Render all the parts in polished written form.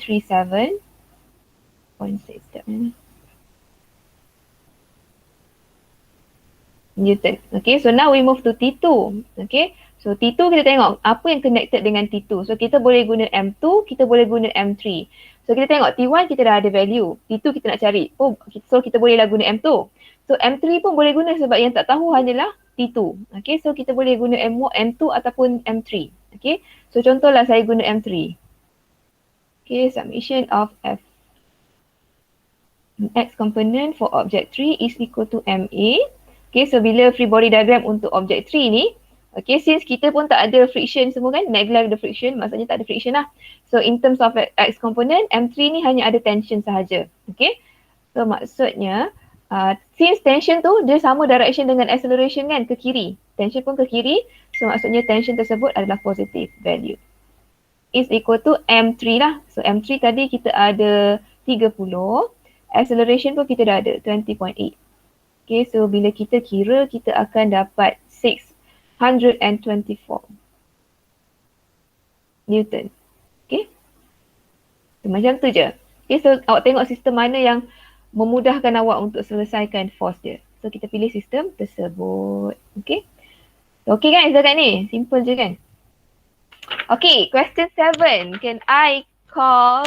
137.6. Newton. Okay, so now we move to T2. Okay, so T2 kita tengok apa yang connected dengan T2. So kita boleh guna M2, kita boleh guna M3. So kita tengok T1 kita dah ada value, T2 kita nak cari. Oh, so kita bolehlah guna M2. So M3 pun boleh guna sebab yang tak tahu hanyalah T2. Okay, so kita boleh guna M2 ataupun M3. Okay, so contohlah saya guna M3. Okay, summation of F X component for object 3 is equal to MA. Okay, so bila free body diagram untuk object 3 ni, okay, since kita pun tak ada friction semua kan, neglect the friction, maksudnya tak ada friction lah. So in terms of X component, M3 ni hanya ada tension sahaja. Okay, so maksudnya, since tension tu dia sama direction dengan acceleration kan, ke kiri. Tension pun ke kiri, so maksudnya tension tersebut adalah positive value. Is equal to M3 lah. So M3 tadi kita ada 30, acceleration pun kita dah ada 20.8. Okay, so bila kita kira, kita akan dapat 624 Newton. Okay, so, macam tu je. Okay, so awak tengok sistem mana yang memudahkan awak untuk selesaikan force dia. So kita pilih sistem tersebut. Okay, so, okay kan setakat ni? Simple je kan? Okay, question 7. Can I call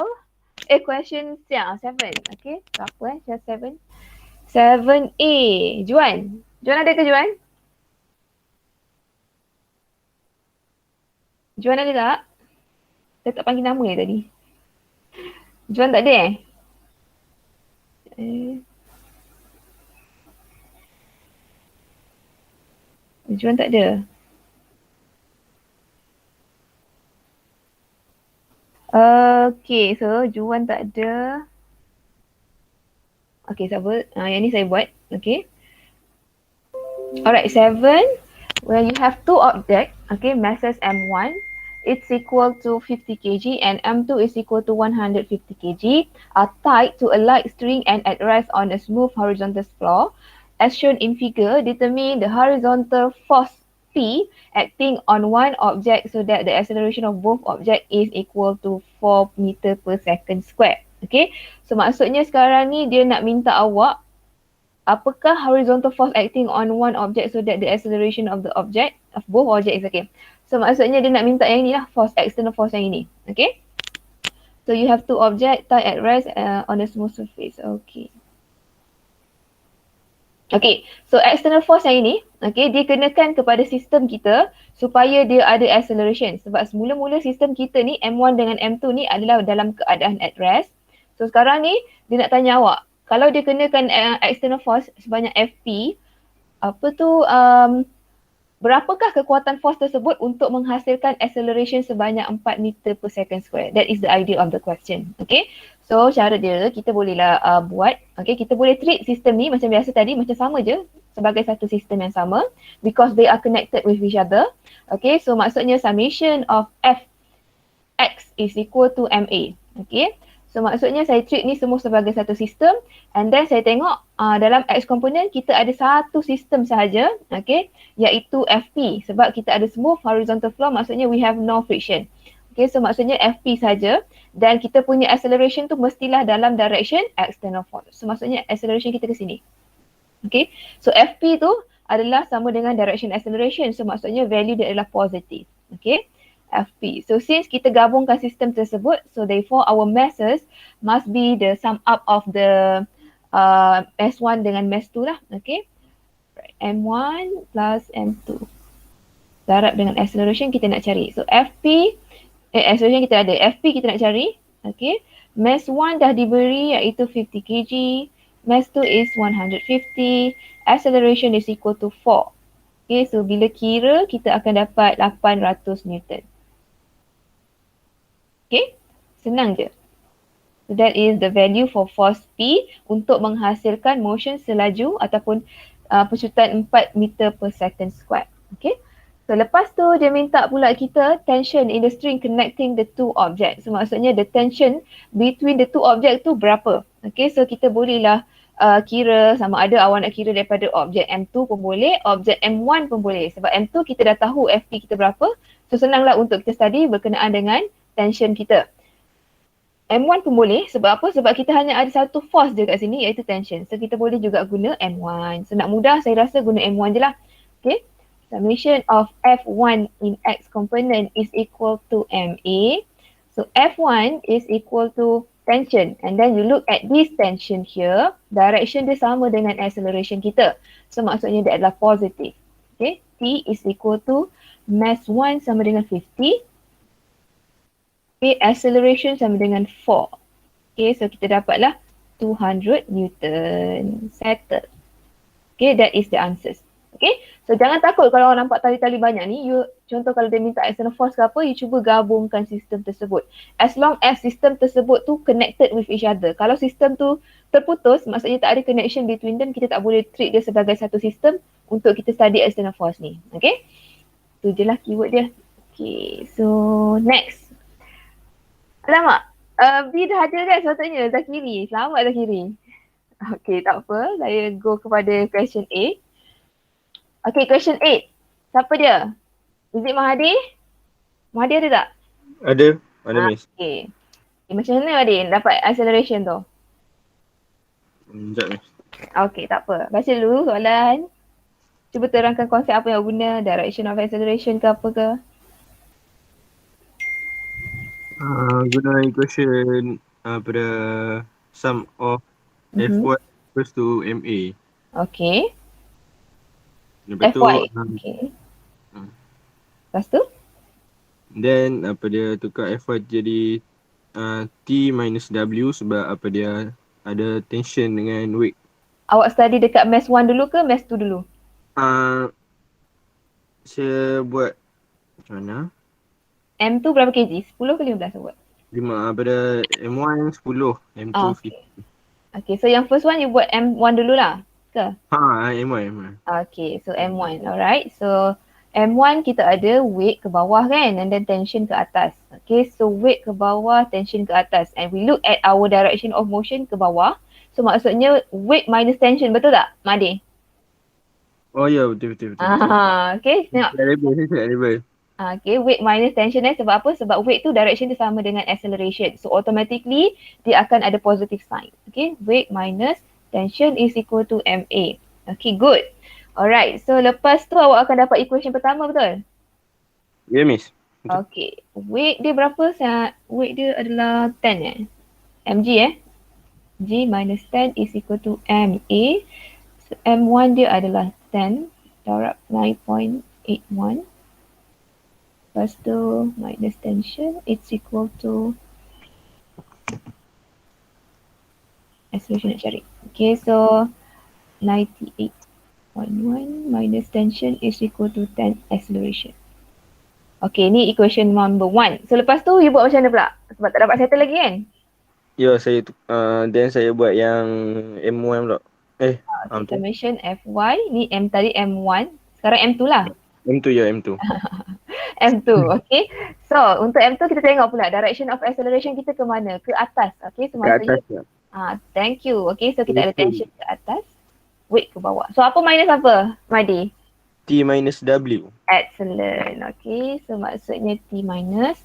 question 7. Okay, so apa just 7? 7A. Juan. Juan ada ke Juan? Juan ada tak? Saya tak panggil nama dia tadi. Juan tak ada Juan tak ada. Okay, so Juan tak ada. Okay, sabar. Yang ni saya buat. Okay. Alright, 7. When you have two objects, okay, masses M1, it's equal to 50 kg and M2 is equal to 150 kg, are tied to a light string and at rest on a smooth horizontal floor. As shown in figure, determine the horizontal force P acting on one object so that the acceleration of both objects is equal to 4 meter per second square. Okay, so maksudnya sekarang ni dia nak minta awak apakah horizontal force acting on one object so that the acceleration of the object, of both objects, okay. So maksudnya dia nak minta yang ni lah, force, external force yang ini, okay. So you have two objects tied at rest on a smooth surface, okay. Okay, so external force yang ini, okay, dia kenakan kepada sistem kita supaya dia ada acceleration. Sebab semula-mula sistem kita ni, M1 dengan M2 ni adalah dalam keadaan at rest. So sekarang ni, dia nak tanya awak, kalau dia kenakan external force sebanyak FP, berapakah kekuatan force tersebut untuk menghasilkan acceleration sebanyak 4 meter per second square? That is the idea of the question. Okay, so cara dia kita bolehlah buat, okay, kita boleh treat sistem ni macam biasa tadi, macam sama je sebagai satu sistem yang sama because they are connected with each other. Okay, so maksudnya summation of Fx is equal to MA. Okay, so maksudnya saya treat ni semua sebagai satu sistem and then saya tengok dalam X component kita ada satu sistem sahaja, okay, iaitu FP sebab kita ada smooth horizontal floor, maksudnya we have no friction. Okay, so maksudnya FP saja dan kita punya acceleration tu mestilah dalam direction external force. So maksudnya acceleration kita ke sini. Okay, so FP tu adalah sama dengan direction acceleration, so maksudnya value dia adalah positive. Okay, FP. So since kita gabungkan sistem tersebut, so therefore our masses must be the sum up of the mass 1 dengan mass 2 lah. Okay, right. M1 plus M2 darab dengan acceleration kita nak cari. So FP, acceleration kita ada, FP kita nak cari. Okay, mass 1 dah diberi iaitu 50 kg, mass 2 is 150, acceleration is equal to 4. Okay, so bila kira kita akan dapat 800 Newton. Okay, senang je. So that is the value for force P untuk menghasilkan motion selaju ataupun pecutan 4 meter per second square. Okay, so lepas tu dia minta pula kita tension in the string connecting the two objects. So maksudnya the tension between the two object tu berapa. Okay, so kita bolehlah kira sama ada awak nak kira daripada objek M2 pun boleh, objek M1 pun boleh. Sebab M2 kita dah tahu FP kita berapa. So senanglah untuk kita study berkenaan dengan tension kita. M1 pun boleh. Sebab apa? Sebab kita hanya ada satu force je kat sini iaitu tension. So kita boleh juga guna M1. So nak mudah saya rasa guna M1 je lah. Okay. Summation of F1 in X component is equal to MA. So F1 is equal to tension. And then you look at this tension here. Direction dia sama dengan acceleration kita. So maksudnya dia adalah positive. Okay. T is equal to mass 1 sama dengan 50. Okay, acceleration sama dengan 4. Okay, so kita dapatlah 200 Newton. Settle. Okay, that is the answers. Okay, so jangan takut kalau orang nampak tali-tali banyak ni. Contoh kalau dia minta external force ke apa, you cuba gabungkan sistem tersebut. As long as sistem tersebut tu connected with each other. Kalau sistem tu terputus, maksudnya tak ada connection between them, kita tak boleh treat dia sebagai satu sistem untuk kita study external force ni. Okay, tu je lah keyword dia. Okay, so next. Alamak, B dah ada kan sepatutnya, Zakiri. Selamat Zakiri. Okay, tak apa. Saya go kepada question A. Okay, question 8. Siapa dia? Is it Mahathir? Mahathir ada tak? Ada miss. Okay. Macam mana Mahathir dapat acceleration tu? Sekejap miss. Okay, tak apa. Baca dulu soalan. Cuba terangkan konsep apa yang guna, direction of acceleration ke apa ke. Guna equation pada sum of F1 equals to MA. Okay. Lepas tu FY. Okay. Lepas tu? then dia tukar F1 jadi T minus W sebab dia ada tension dengan weight. Awak study dekat mass 1 dulu ke mass 2 dulu? Saya buat macam mana? M tu berapa kg? 10 ke 15 awak? 5 pada M1 10, M2 Okay. Okay, so yang first one you buat M1 dulu lah ke? M1. Okay, so M1, alright. So M1 kita ada weight ke bawah kan, and then tension ke atas. Okay, so weight ke bawah, tension ke atas. And we look at our direction of motion ke bawah. So maksudnya weight minus tension, betul tak Madi? Oh ya, betul. Okay, tengok. Variable. Okay, weight minus tension sebab apa? Sebab weight tu direction dia sama dengan acceleration. So automatically dia akan ada positive sign. Okay, weight minus tension is equal to MA. Okay, good. Alright, so lepas tu awak akan dapat equation pertama, betul? Ya, miss. Okay, weight dia berapa? Weight dia adalah 10 mg G minus 10 is equal to MA. So M1 dia adalah 10 darab 9.81. Lepas tu minus tension, it's equal to acceleration nak cari. Okay, so 98.1 minus tension is equal to 10 acceleration. Okay, ni equation number 1. So lepas tu you buat macam mana pula? Sebab tak dapat settle lagi kan? Ya, then saya buat yang M1 pula. Summation FY, ni M tadi M1, sekarang M2 lah. M2 ya, M2. M2, okay. So untuk M2 kita tengok pula direction of acceleration kita ke mana? Ke atas, okay. So Ke atas ya. Thank you. Okay, so kita ada tension ke atas, weight ke bawah. So apa minus apa, Madi? T minus W. Excellent. Okay, so maksudnya T minus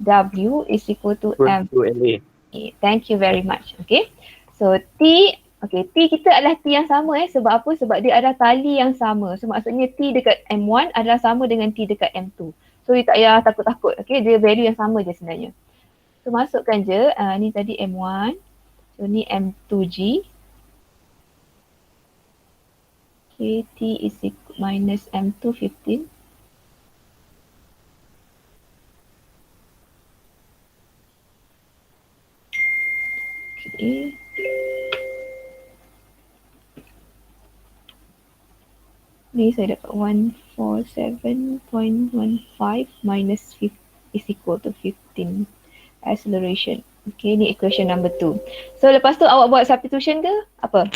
W is equal to M. MA. Okay, thank you very much. Okay, so T kita adalah T yang sama sebab apa? Sebab dia adalah tali yang sama. So maksudnya T dekat M1 adalah sama dengan T dekat M2. So you tak payah takut-takut. Okay, dia value yang sama je sebenarnya. So masukkan je, ni tadi M1. So ni M2G. Okay, T is equal minus M2 15. Okay. Ni saya dapat 147.15 minus 5 is equal to 15 acceleration. Okay, ni equation number 2. So lepas tu awak buat substitution ke apa?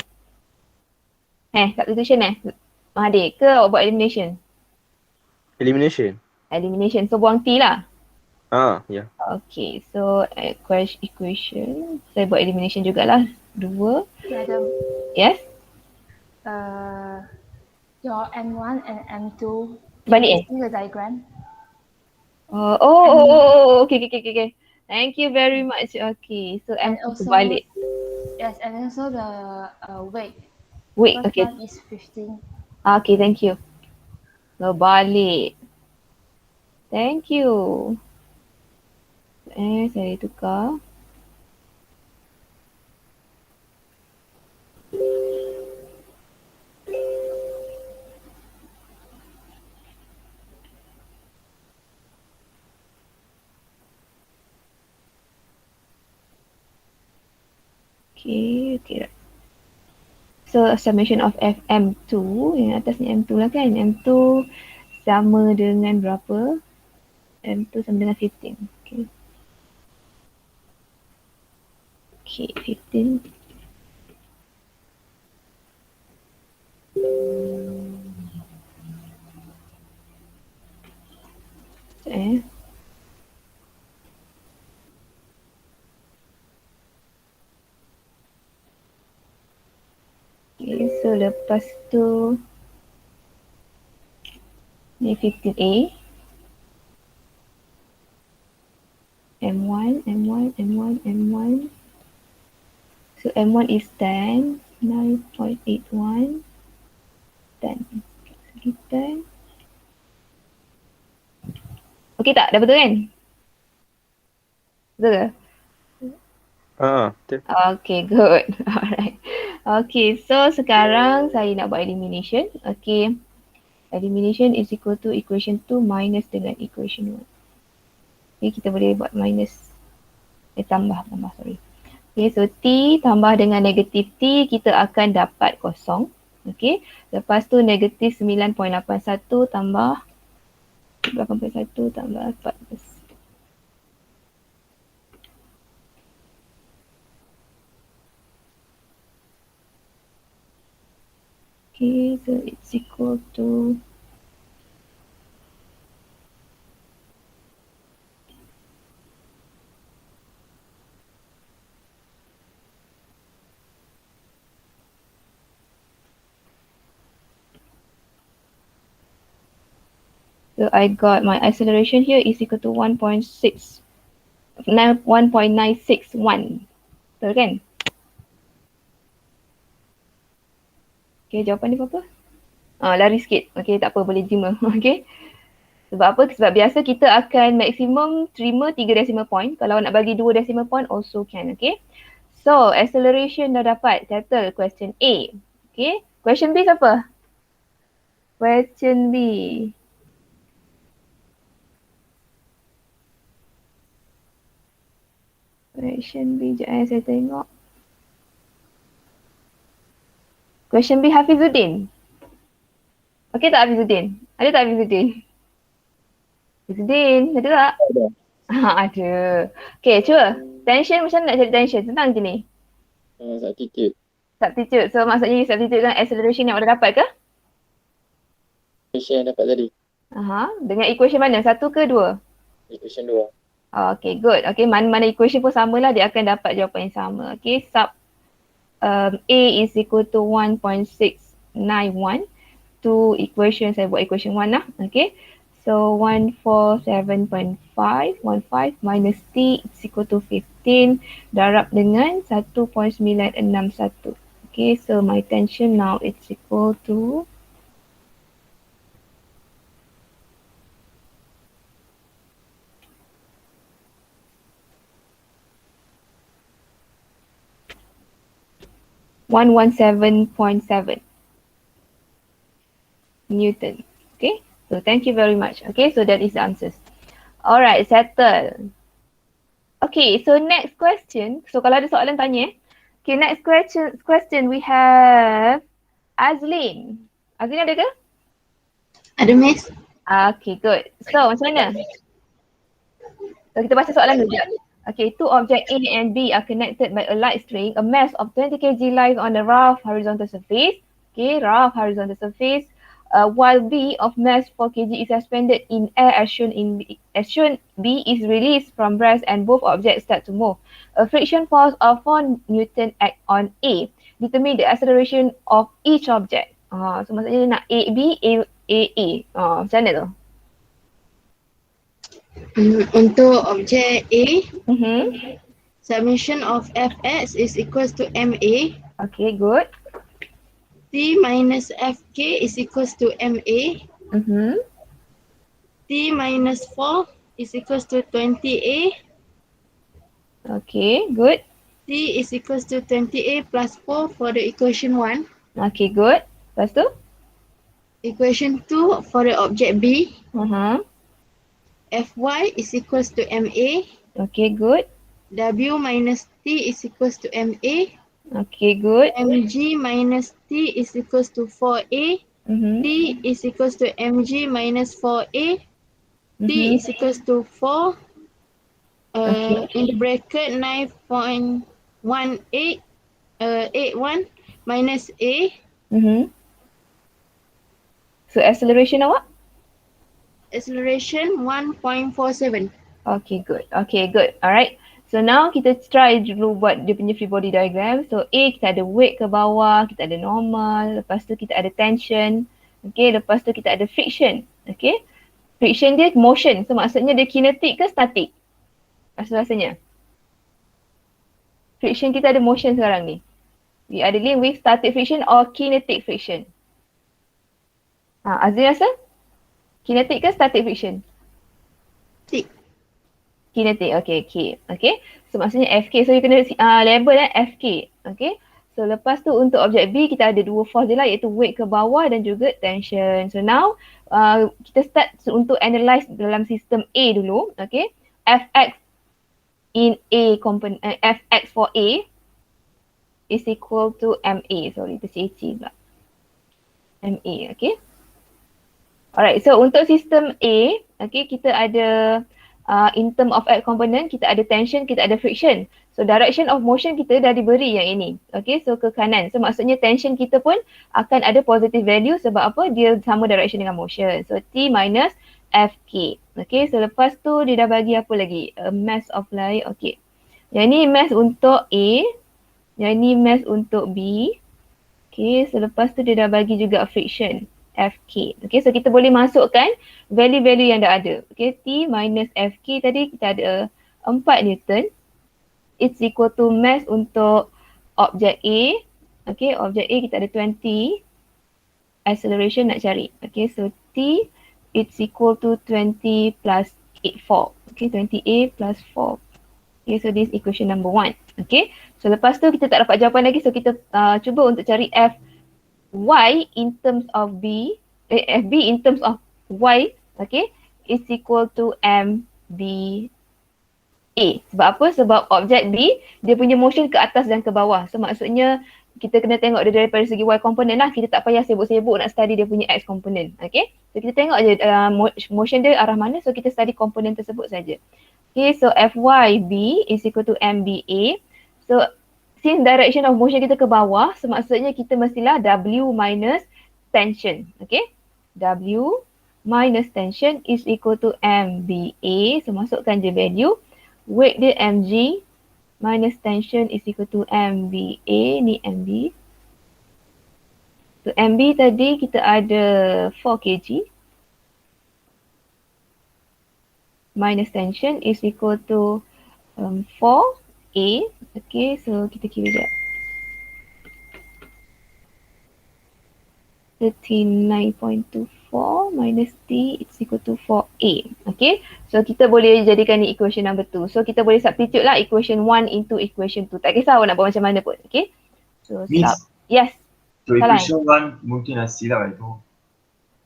Substitution Mahathir ke awak buat elimination? Elimination, so buang T lah. Ya. Okay, so equation, saya buat elimination jugalah. 2. Madam, Yes? your M1 and M2 Balik see the diagram. Okay. Thank you very much. Okay, so And M2 also, terbalik. yes, and also the weight. Wait, First okay. one is 15. Okay, thank you. Terbalik. Thank you. Saya tukar. Okay, okay. So summation of FM2, yang atas ni M2 lah kan. M2 sama dengan berapa? M2 sama dengan 15. Okay. Okay, 15. Eh. Okay, so lepas tu ni 15A. M1, M1, M1, M1. So M1 is 10, 9.81, 10. Lagi 10. Okay tak? Dah betul kan? Betul ke? Betul. Okay, good. Alright. Okay, so sekarang saya nak buat elimination. Okay. Elimination is equal to equation 2 minus dengan equation 1. Okay, kita boleh buat minus. Tambah, sorry. Okay, so T tambah dengan negatif T, kita akan dapat kosong. Okay, lepas tu negatif 9.81 tambah 8.1 tambah 14. Okay, so it's equal to so I got my acceleration here is equal to 1.961. Betul kan? Okay, jawapan dia apa? Lari sikit. Okay, tak apa, boleh terima. Okay. Sebab apa? Sebab biasa kita akan maksimum terima 3 decimal point. Kalau nak bagi 2 decimal point also can. Okay. So, acceleration dah dapat. Settle question A. Okay. Question B siapa? Question B. Question B, sekejap saya tengok. Question B, Hafizuddin. Okay tak Hafizuddin? Ada tak Hafizuddin? Hafizuddin, ada tak? Ada. Ada. Okay, cuba. Tension macam mana nak cari tension? Senang je ni. Substitute. Substitute. So maksudnya substitute dengan acceleration yang anda dapat ke? Equation yang dapat tadi. Dengan equation mana? 1 ke 2? Equation 2. Okay, good. Okay, mana-mana equation pun samalah, dia akan dapat jawapan yang sama. Okay, A is equal to 1.691. To equation, saya buat equation 1 lah. Okay, so 147.515 minus T is equal to 15 darab dengan 1.961. Okay, so my tension now it's equal to 117.7 Newton. Okay, so thank you very much. Okay, so that is the answers. Alright, settle. Okay, so next question. So kalau ada soalan tanya. Okay, next question we have Azlin. Azlin ada ke? Ada, Miss. Okay, good. So macam mana? So kita baca soalan dulu. Okay, two objects A and B are connected by a light string. A mass of 20 kg lies on a rough horizontal surface. Okay, rough horizontal surface. While B of mass 4 kg is suspended in air as shown B is released from rest and both objects start to move. A friction force of 4 Newton act on A. Determine the acceleration of each object. So maksudnya nak A, B, A, A. Macam mana tu? Untuk objek A, summation of fx is equals to ma. Okay, good. T minus fk is equals to ma. T minus 4 is equals to 20a. Okay, good. T is equals to 20a plus 4 for the equation 1. Okay, good. Lepas tu? Equation 2 for the object B. Uh-huh. Fy is equals to ma. Okay, good. W minus T is equals to ma. Okay, good. Mg minus T is equals to 4a. T is equals to mg minus 4a. T is equals to 4. Okay. In the bracket 9.18 81 minus a. So acceleration awak? Acceleration 1.47. Okay, good. Okay, good. Alright. So now kita try dulu buat dia punya free body diagram. So A kita ada weight ke bawah, kita ada normal, lepas tu kita ada tension. Okay, lepas tu kita ada friction. Okay. Friction dia motion. So maksudnya dia kinetic ke static? Rasanya. Friction kita ada motion sekarang ni. We are dealing with static friction or kinetic friction. Azri rasa? Kinetic ke static friction? Kinetic, okay, K. Okay, so maksudnya FK. So you kena label FK. Okay, so lepas tu untuk objek B kita ada dua force je lah, iaitu weight ke bawah dan juga tension. So now kita start untuk analyse dalam sistem A dulu. Okay, Fx in A component, Fx for A is equal to MA. Sorry, tercicir pula. MA, okay. Alright, so untuk sistem A, okay, kita ada in term of X component, kita ada tension, kita ada friction. So direction of motion kita dah diberi yang ini. Okay, so ke kanan. So maksudnya tension kita pun akan ada positive value sebab apa? Dia sama direction dengan motion. So T minus Fk. Okay, so lepas tu dia dah bagi apa lagi? Mass of light. Okay. Yang ni mass untuk A. Yang ni mass untuk B. Okay, so lepas tu dia dah bagi juga friction. Fk. Okay, so kita boleh masukkan value-value yang dah ada. Okay, T minus Fk tadi kita ada 4 Newton. It's equal to mass untuk objek A. Okay, objek A kita ada 20. Acceleration nak cari. Okay, so T it's equal to 20 plus 4. Okay, 20A plus 4. Okay, so this equation number 1. Okay, so lepas tu kita tak dapat jawapan lagi. So kita cuba untuk cari F Y in terms of B, FB in terms of Y, okay, is equal to MB A. Sebab apa? Sebab objek B, dia punya motion ke atas dan ke bawah. So maksudnya kita kena tengok dia daripada segi Y component lah. Kita tak payah sibuk-sibuk nak study dia punya X component. Okay, so kita tengok je motion dia arah mana. So kita study component tersebut saja. Okay, so FYB is equal to MBA. So since direction of motion kita ke bawah, so maksudnya kita mestilah W minus tension. Okay, W minus tension is equal to MBA. So masukkan je value. Weight dia mg minus tension is equal to MBA. Ni MB. So MB tadi kita ada 4 kg. Minus tension is equal to 4A. Okay, so kita kira sekejap. 39.24 minus T is equal to 4A. Okay, so kita boleh jadikan ni equation number 2. So kita boleh substitute lah equation 1 into equation 2. Tak kisah awak nak buat macam mana pun. Okay, so stop. Yes. So equation 1 mungkin dah silap itu.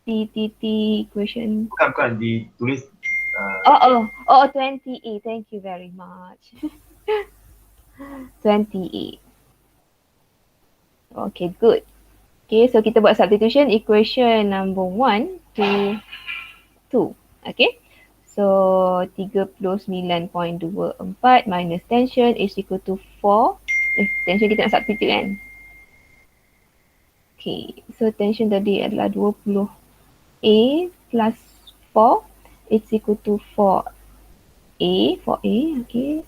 T equation. Bukan ditulis. 20A. Thank you very much. 20A. Okay, good. Okay, so kita buat substitution equation number 1 to 2. Okay, so 39.24 minus tension is equal to 4. Tension kita nak substitute kan. Okay, so tension tadi adalah 20A plus 4. It's equal to 4A. Okay.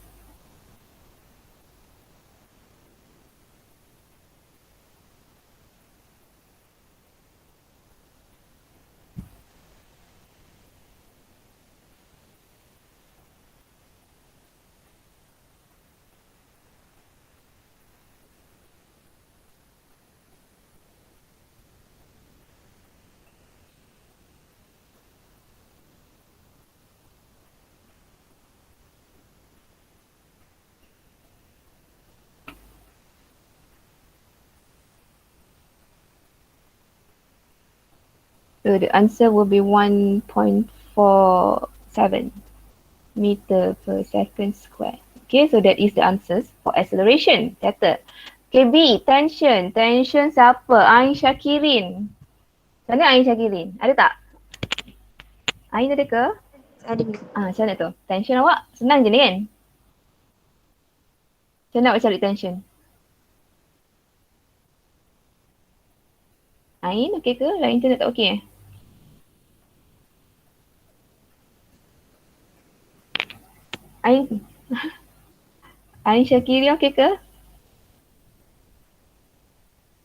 So the answer will be 1.47 meter per second square. Okay, so that is the answers for acceleration. Settle. Okay, B, tension. Tension siapa? Ain Syakirin. Mana Ain Syakirin? Ada tak? Ain ada ke? Ada. Macam mana tu? Tension awak? Senang je ni kan? Macam mana awak cari tension? Ain okey ke? Line internet tak okey eh? Ain Ain Syakiri okey ke?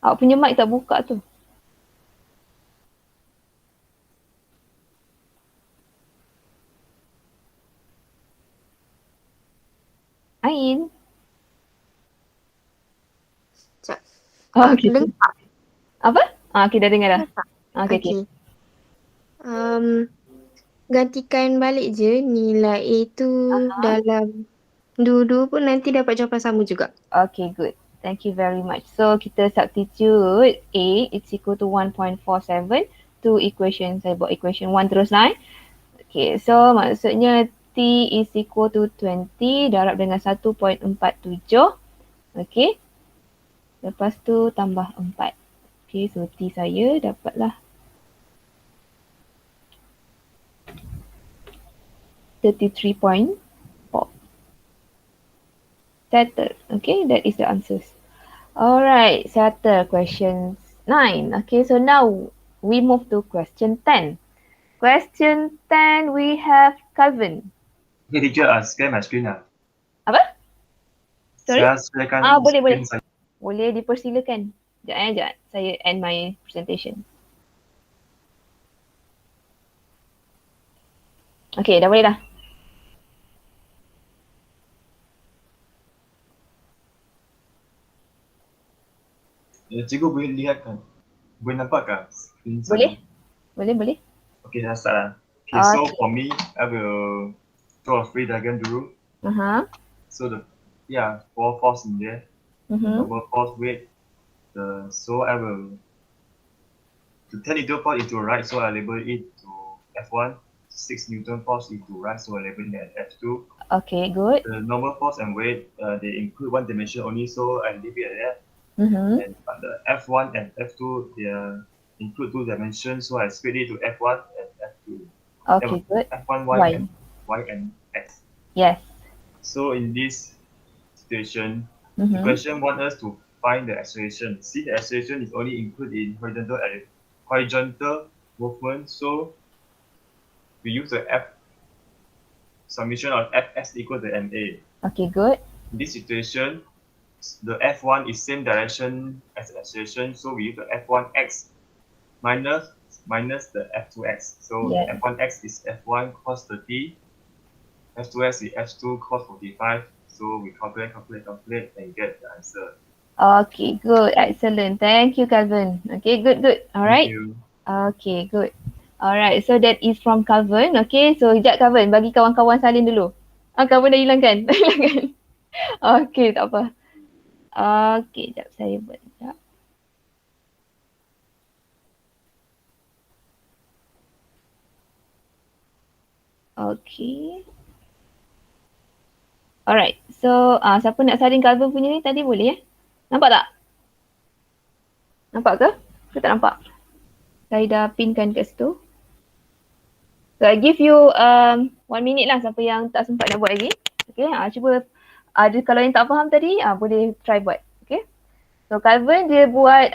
Awak punya mic tak buka tu. Ain. Sekejap. Oh, okey. Dengar Apa? Okey dah dengar dah. tak? Okey okey. Gantikan balik je nilai A tu dalam dua-dua pun nanti dapat jawapan sama juga. Okay, good. Thank you very much. So, kita substitute A is equal to 1.47 to equation, saya buat equation 1 terus lah. Okay, so maksudnya T is equal to 20 darab dengan 1.47. Okay. Lepas tu tambah 4. Okay, so T saya dapatlah 33.4. Settled. Okay, that is the answers. Alright, settle questions 9. Okay, so now we move to question 10. Question 10, we have Calvin. Okay, teacher, share my screen lah. Apa? Sorry? Saya sharekan Boleh, boleh. screen saya. Boleh dipersilakan. Sekejap. Saya end my presentation. Okay, dah boleh dah. Cikgu boleh lihat kan? Boleh nampak kan screen saya? Boleh? Boleh, boleh. Okay, dah start lah. Okay, so for me, I will draw a free diagram dulu. So four force in there. Double force weight. So I will to 10 Newton force into right, so I label it to F1. 6 Newton force into right, so I label it as F2. Okay, good. The normal force and weight, they include one dimension only, so I leave it at that. And the F1 and F2, they include two dimensions, so I split it to F1 and F2. Okay, good. F1, Y and X. Yes. So in this situation, the question wants us to find the acceleration. See, the acceleration is only included in horizontal movement, so we use the summation of Fx equal to ma. Okay, good. In this situation, the F1 is same direction as the acceleration, so we use the F1x minus the F2x. So F1x is F1 cos 30, F2x is F2 cos 45. So we calculate and get the answer. Okay, good. Excellent. Thank you, Calvin. Okay, good. Alright. Thank you. Okay, good. Alright, so that is from Calvin. Okay, so sekejap Calvin, bagi kawan-kawan salin dulu. Calvin dah hilangkan? Dah hilangkan. Okay, tak apa. Okay, sekejap saya buat sekejap. Okay. Alright, so siapa nak salin Calvin punya ni tadi boleh ya? Nampak tak? Nampak ke? Ke tak nampak? Saya dah pinkan kat situ. So I give you 1 minute lah siapa yang tak sempat nak buat lagi. Okay, cuba kalau yang tak faham tadi boleh try buat. Okay. So Calvin dia buat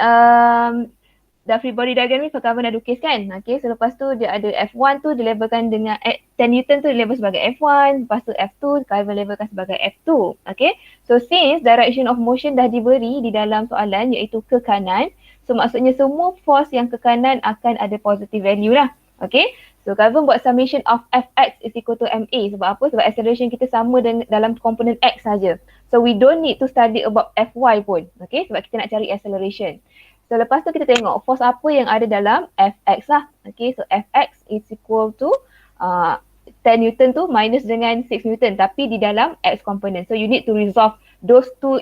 dah free body diagram ni Calvin dah lukis kan. Okay, so lepas tu dia ada F1 tu dia labelkan dengan 10 Newton tu dia label sebagai F1. Lepas tu F2 Calvin labelkan sebagai F2. Okay, so since direction of motion dah diberi di dalam soalan iaitu ke kanan. So maksudnya semua force yang ke kanan akan ada positive value lah. Okay, so Calvin buat summation of Fx is equal to ma. Sebab apa? Sebab acceleration kita sama dalam komponen x saja. So we don't need to study about Fy pun. Okay, sebab kita nak cari acceleration. So lepas tu kita tengok force apa yang ada dalam Fx lah. Okay, so Fx is equal to 10 Newton tu minus dengan 6 Newton tapi di dalam x component. So you need to resolve those two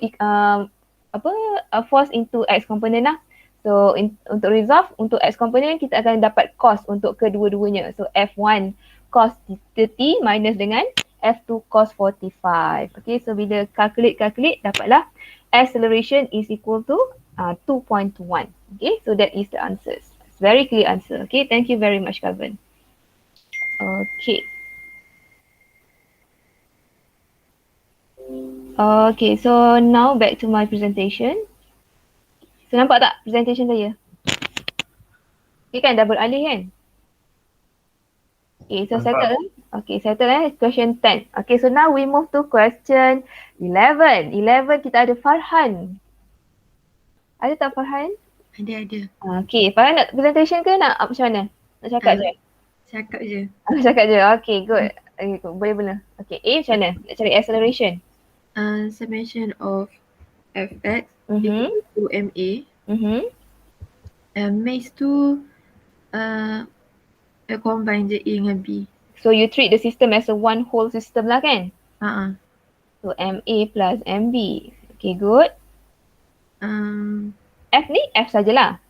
force into x component lah. So untuk resolve untuk X component kita akan dapat cos untuk kedua-duanya. So F1 cos 30 minus dengan F2 cos 45. Okay, so bila calculate dapatlah acceleration is equal to 2.1. Okay, so that is the answers. It's very clear answer. Okay, thank you very much, Calvin. Okay. Okay, so now back to my presentation. So nampak tak presentation saya? Okay kan, dah beralih kan? Okay, so settle. Okay, settle question 10. Okay, so now we move to question 11. 11 kita ada Farhan. Ada tak Farhan? Ada. Okay, Farhan nak presentation ke nak macam mana? Nak cakap je? Cakap je. Cakap je, okay good. Okay, good. Boleh. Okay, A macam mana? Nak cari acceleration. Summation of fx equal to ma. Mass tu combine je A dengan B. So you treat the system as a one whole system lah kan? So MA plus MB. Okay, good. F ni F sajalah.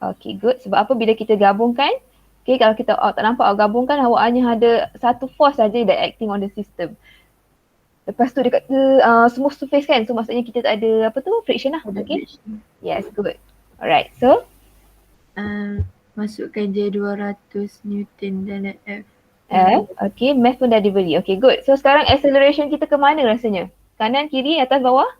Okay, good. Sebab apa bila kita gabungkan, okay, kalau kita tak nampak gabungkan, awak hanya ada satu force saja that acting on the system. Lepas tu dia kata smooth surface kan, so maksudnya kita tak ada apa tu, friction lah. Okay. Yes, good. Alright, so masukkan je 200 Newton dalam F. Okay, math pun dah diberi. Okay, good. So sekarang acceleration kita ke mana rasanya? Kanan, kiri, atas, bawah?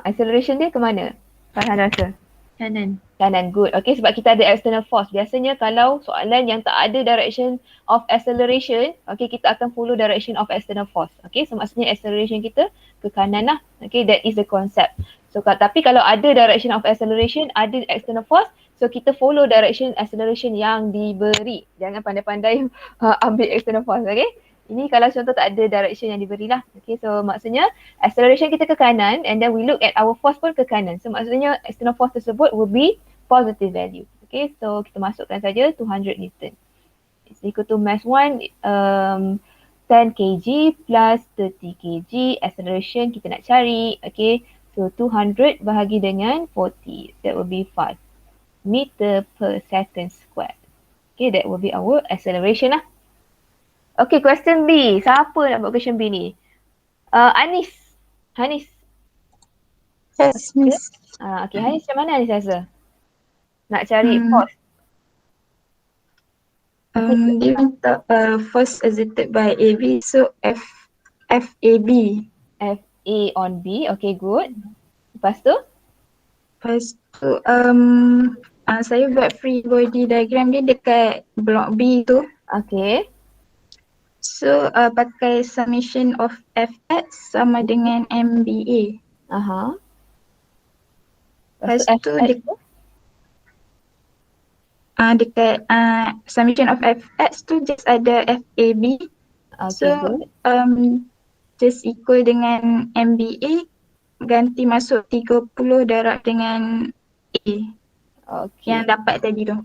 Acceleration dia ke mana? Farhan rasa? Kanan, good. Okay, sebab kita ada external force. Biasanya kalau soalan yang tak ada direction of acceleration, okay, kita akan follow direction of external force. Okay, so maksudnya acceleration kita ke kanan lah. Okay, that is the concept. So tapi kalau ada direction of acceleration, ada external force, so kita follow direction acceleration yang diberi. Jangan pandai-pandai ambil external force, okay. Ini kalau contoh tak ada direction yang diberi lah. Okay, so maksudnya acceleration kita ke kanan and then we look at our force pun ke kanan. So maksudnya external force tersebut will be positive value. Okay, so kita masukkan saja 200 Newton. It's equal to mass 1, 10 kg plus 30 kg. Acceleration kita nak cari. Okay, so 200 bahagi dengan 40. That will be 5 meter per second squared. Okay, that will be our acceleration lah. Okay, question B. Siapa nak buat question B ni? Anis. Hanis. Yes, miss. Okay, Hanis macam mana Anis rasa? Nak cari force. Dia minta force exerted by AB, so FAB. FA on B, okay good. Lepas tu? Saya buat free body diagram dia dekat block B tu. Okay. So pakai summation of fx sama dengan MBA. Lepas tu dekat summation of fx tu just ada FAB. So just equal dengan MBA, ganti masuk 30 darab dengan A. Okay. Yang dapat tadi tu.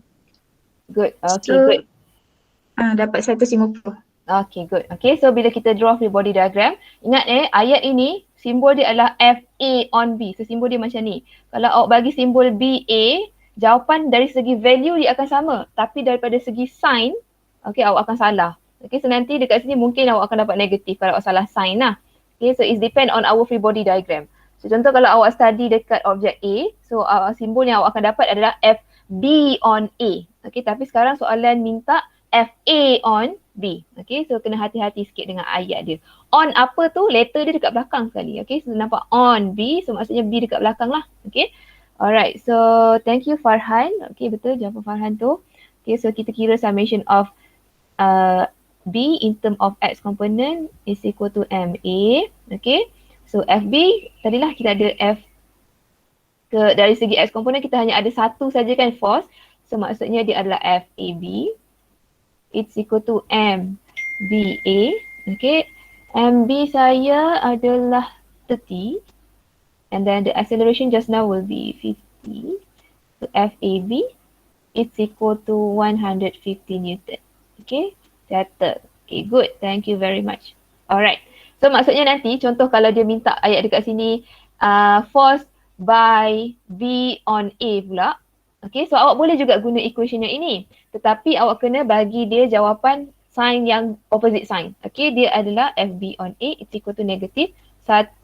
Good. Okay, so, good. Dapat 150. Okay, good. Okay, so bila kita draw free body diagram, ingat ayat ini simbol dia adalah FA on B. So simbol dia macam ni. Kalau awak bagi simbol BA, jawapan dari segi value dia akan sama. Tapi daripada segi sign, okay, awak akan salah. Okay, so nanti dekat sini mungkin awak akan dapat negatif kalau awak salah sign lah. Okay, so it depend on our free body diagram. So contoh kalau awak study dekat objek A, so simbol yang awak akan dapat adalah FB on A. Okay, tapi sekarang soalan minta FA on B. Okay, so kena hati-hati sikit dengan ayat dia. On apa tu, letter dia dekat belakang sekali. Okay, so nampak on B, so maksudnya B dekat belakang lah. Okay, alright, so thank you Farhan. Okay, betul jawapan Farhan tu. Okay, so kita kira summation of B in term of X component is equal to MA. Okay, so FB, tadilah kita ada F dari segi X component kita hanya ada satu saja kan force. So maksudnya dia adalah FAB. It's equal to MBA. Okay, MB saya adalah 30. And then the acceleration just now will be 50. So FAB, it's equal to 150 Newton. Okay, settle. Okay, good. Thank you very much. Alright. So maksudnya nanti contoh kalau dia minta ayat dekat sini force by V on A pula. Okay, so awak boleh juga guna equation yang ini. Tetapi awak kena bagi dia jawapan sign yang opposite sign. Okay, dia adalah FB on A is equal to negative 150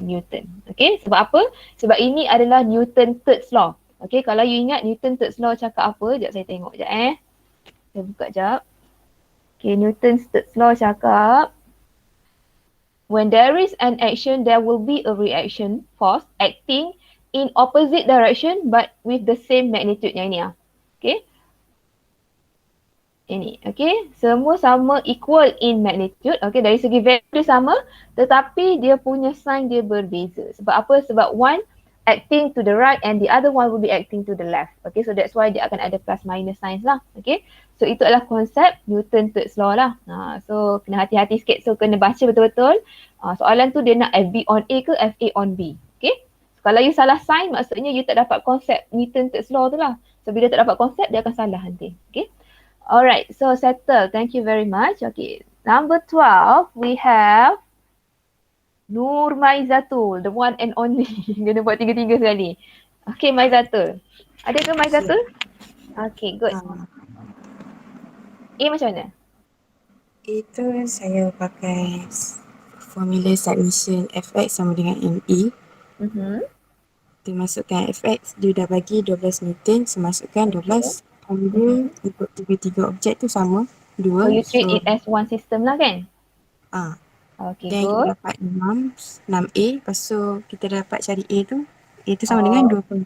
Newton. Okay, sebab apa? Sebab ini adalah Newton third law. Okay, kalau you ingat Newton third law cakap apa? Sekejap saya tengok sekejap Saya buka sekejap. Okay, Newton's third law cakap when there is an action, there will be a reaction force acting in opposite direction but with the same magnitude. Yang ini Okay. Ini. Okay. Semua sama equal in magnitude. Okay. Dari segi value sama tetapi dia punya sign dia berbeza. Sebab apa? Sebab one acting to the right and the other one will be acting to the left. Okay. So that's why dia akan ada plus minus signs lah. Okay. So itu adalah konsep Newton third law lah. So kena hati-hati sikit. So kena baca betul-betul. Soalan tu dia nak FB on A ke FA on B. Okay. So, kalau you salah sign maksudnya you tak dapat konsep Newton third law tu lah. So bila tak dapat konsep dia akan salah nanti. Okay. Alright. So settle. Thank you very much. Okay. Number 12 we have Nur Maizatul. The one and only. Kena buat tiga-tiga sekali. Okay Maizatul. Ada ke Maizatul? Okay good. A macam mana? Itu saya pakai formula submission fx sama dengan ME. Kita masukkan fx, dia dah bagi 12 Newton, so masukkan 12. Ambil untuk tiga-tiga objek tu sama, 2. So you treat it as one system lah kan? Okay, dan good. kita dapat 6A, lepas tu kita dapat cari A tu sama dengan 2.0.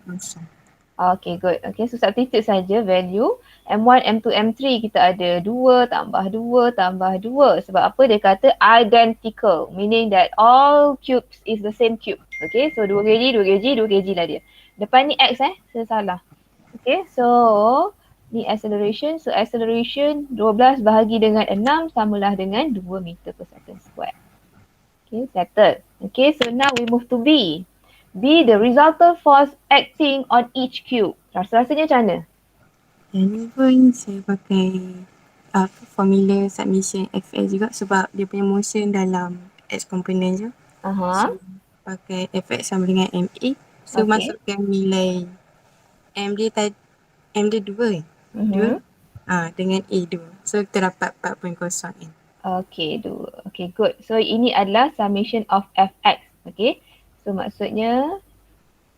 Okay, good. Okay, so substitute saja value M1, M2, M3 kita ada 2 tambah 2 tambah 2. Sebab apa? Dia kata identical, meaning that all cubes is the same cube. Okay, so 2 kg, 2 kg, 2 kg lah dia. Depan ni X saya salah. Okay, so ni acceleration. So acceleration 12 bahagi dengan 6 samalah dengan 2 meter per second square. Okay, settled. Okay, so now we move to B. B, the resultant force acting on each cube. Rasa-rasanya macam mana? Yang ni pun saya pakai formula submission fx juga sebab dia punya motion dalam x component je. So pakai fx sama dengan ma. So masukkan nilai m dia 2 kan? 2 dengan a 2. So kita dapat 4.0 n. Okay, 2. Okay, good. So ini adalah summation of fx. Okay. So maksudnya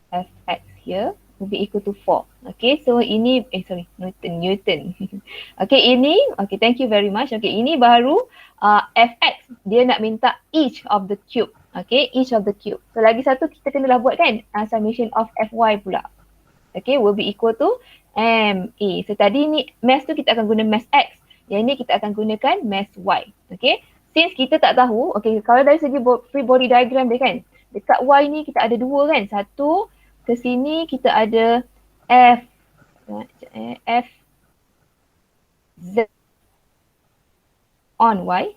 fx here will be equal to 4. Okay, so ini Newton. Okay, ini thank you very much. Okay, ini baru fx dia nak minta each of the cube. Okay, each of the cube. So lagi satu kita kenalah buat kan summation of fy pula. Okay, will be equal to ma. So tadi ni mass tu kita akan guna mass x. Yang ni kita akan gunakan mass y. Okay, since kita tak tahu, okay, kalau dari segi free body diagram dia kan, dekat Y ni kita ada 2 kan. Satu ke sini kita ada F Z on Y.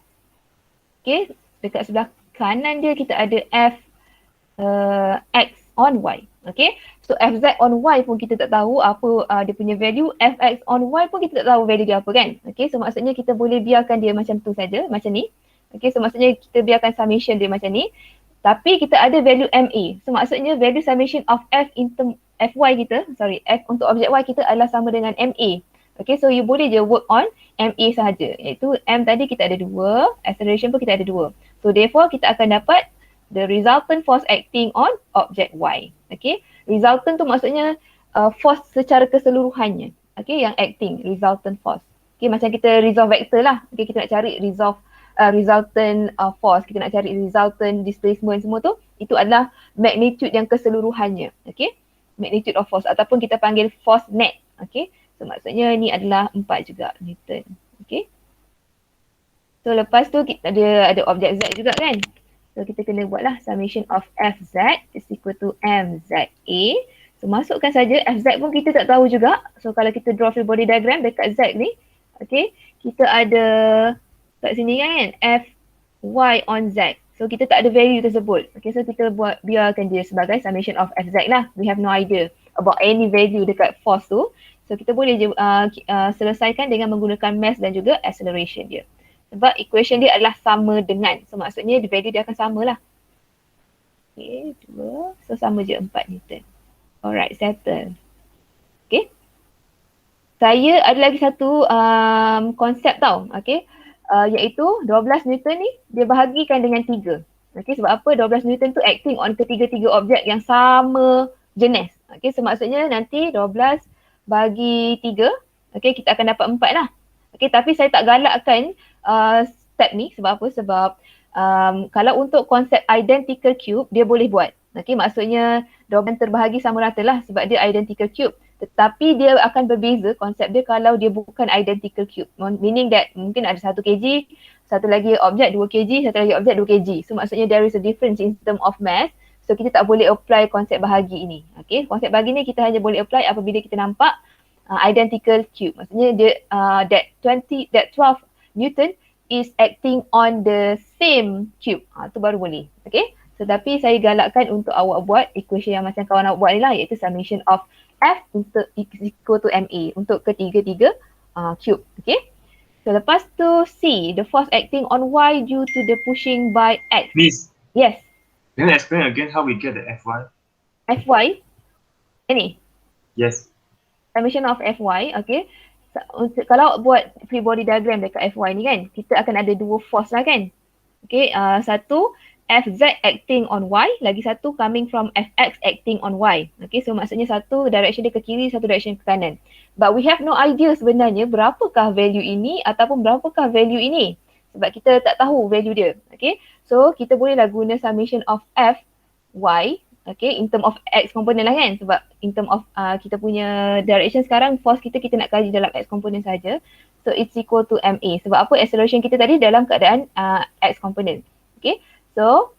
Okay, dekat sebelah kanan dia kita ada F X on Y. Okay, so FZ on Y pun kita tak tahu apa dia punya value. Fx on Y pun kita tak tahu value dia apa kan. Okay, so maksudnya kita boleh biarkan dia macam tu saja, macam ni. Okay, so maksudnya kita biarkan summation dia macam ni. Tapi kita ada value MA. So maksudnya value summation of F Fy kita, F untuk objek Y kita adalah sama dengan MA. Okay, so you boleh je work on MA sahaja. Iaitu M tadi kita ada 2, acceleration pun kita ada 2. So therefore kita akan dapat the resultant force acting on object Y. Okay, resultant tu maksudnya force secara keseluruhannya. Okay, yang acting, resultant force. Okay, macam kita resolve vector lah. Okay, kita nak cari resultant force, kita nak cari resultant displacement semua tu, itu adalah magnitude yang keseluruhannya. Okay, magnitude of force ataupun kita panggil force net. Okay, so maksudnya ni adalah 4 juga Newton. Okay, so lepas tu kita ada objek Z juga kan. So kita kena buatlah summation of Fz is equal to Mza. So masukkan saja, Fz pun kita tak tahu juga. So kalau kita draw free body diagram dekat Z ni, okay, kita ada kat sini kan Fy on Z. So kita tak ada value tersebut. Okay, so kita biarkan dia sebagai summation of Fz lah. We have no idea about any value dekat force tu. So kita boleh je selesaikan dengan menggunakan mass dan juga acceleration dia. Sebab equation dia adalah sama dengan. So maksudnya the value dia akan sama lah. Okay, 2. So sama je 4 Newton. Alright, settle. Okay. Saya ada lagi satu konsep tau, okay, iaitu 12 Newton ni dia bahagikan dengan 3. Okay, sebab apa? 12 Newton tu acting on ketiga-tiga objek yang sama jenis. Okay, so maksudnya nanti 12 bagi 3, okay, kita akan dapat 4 lah. Okay, tapi saya tak galakkan step ni sebab apa? Sebab kalau untuk konsep identical cube, dia boleh buat. Okay, maksudnya 12 terbahagi sama rata lah sebab dia identical cube. Tetapi dia akan berbeza konsep dia kalau dia bukan identical cube. Meaning that mungkin ada 1 kg, satu lagi objek 2 kg, satu lagi objek 2 kg. So maksudnya there is a difference in term of mass. So kita tak boleh apply konsep bahagi ini. Okay, konsep bahagi ni kita hanya boleh apply apabila kita nampak identical cube. Maksudnya dia that 12 Newton is acting on the same cube. Tu baru boleh. Okay. Tetapi saya galakkan untuk awak buat equation yang macam kawan awak buat ni lah, iaitu summation of F is equal to MA untuk ketiga-tiga cube. Okay. So lepas tu C, the force acting on Y due to the pushing by X. Miss, Yes. can you explain again how we get the Fy? Fy. Ini. Yes. Summation of Fy. Okay. Kalau buat free body diagram dekat Fy ni kan, kita akan ada dua force lah kan. Okay. Satu Fz acting on Y, lagi satu coming from Fx acting on Y. Okay, so maksudnya satu direction dia ke kiri, satu direction ke kanan. But we have no idea sebenarnya berapakah value ini ataupun berapakah value ini. Sebab kita tak tahu value dia. Okay, so kita bolehlah guna summation of F, Y, okay, in term of X component lah kan. Sebab in term of kita punya direction sekarang, force kita nak kaji dalam X component saja. So it's equal to MA. Sebab apa? Acceleration kita tadi dalam keadaan X component. Okay. So,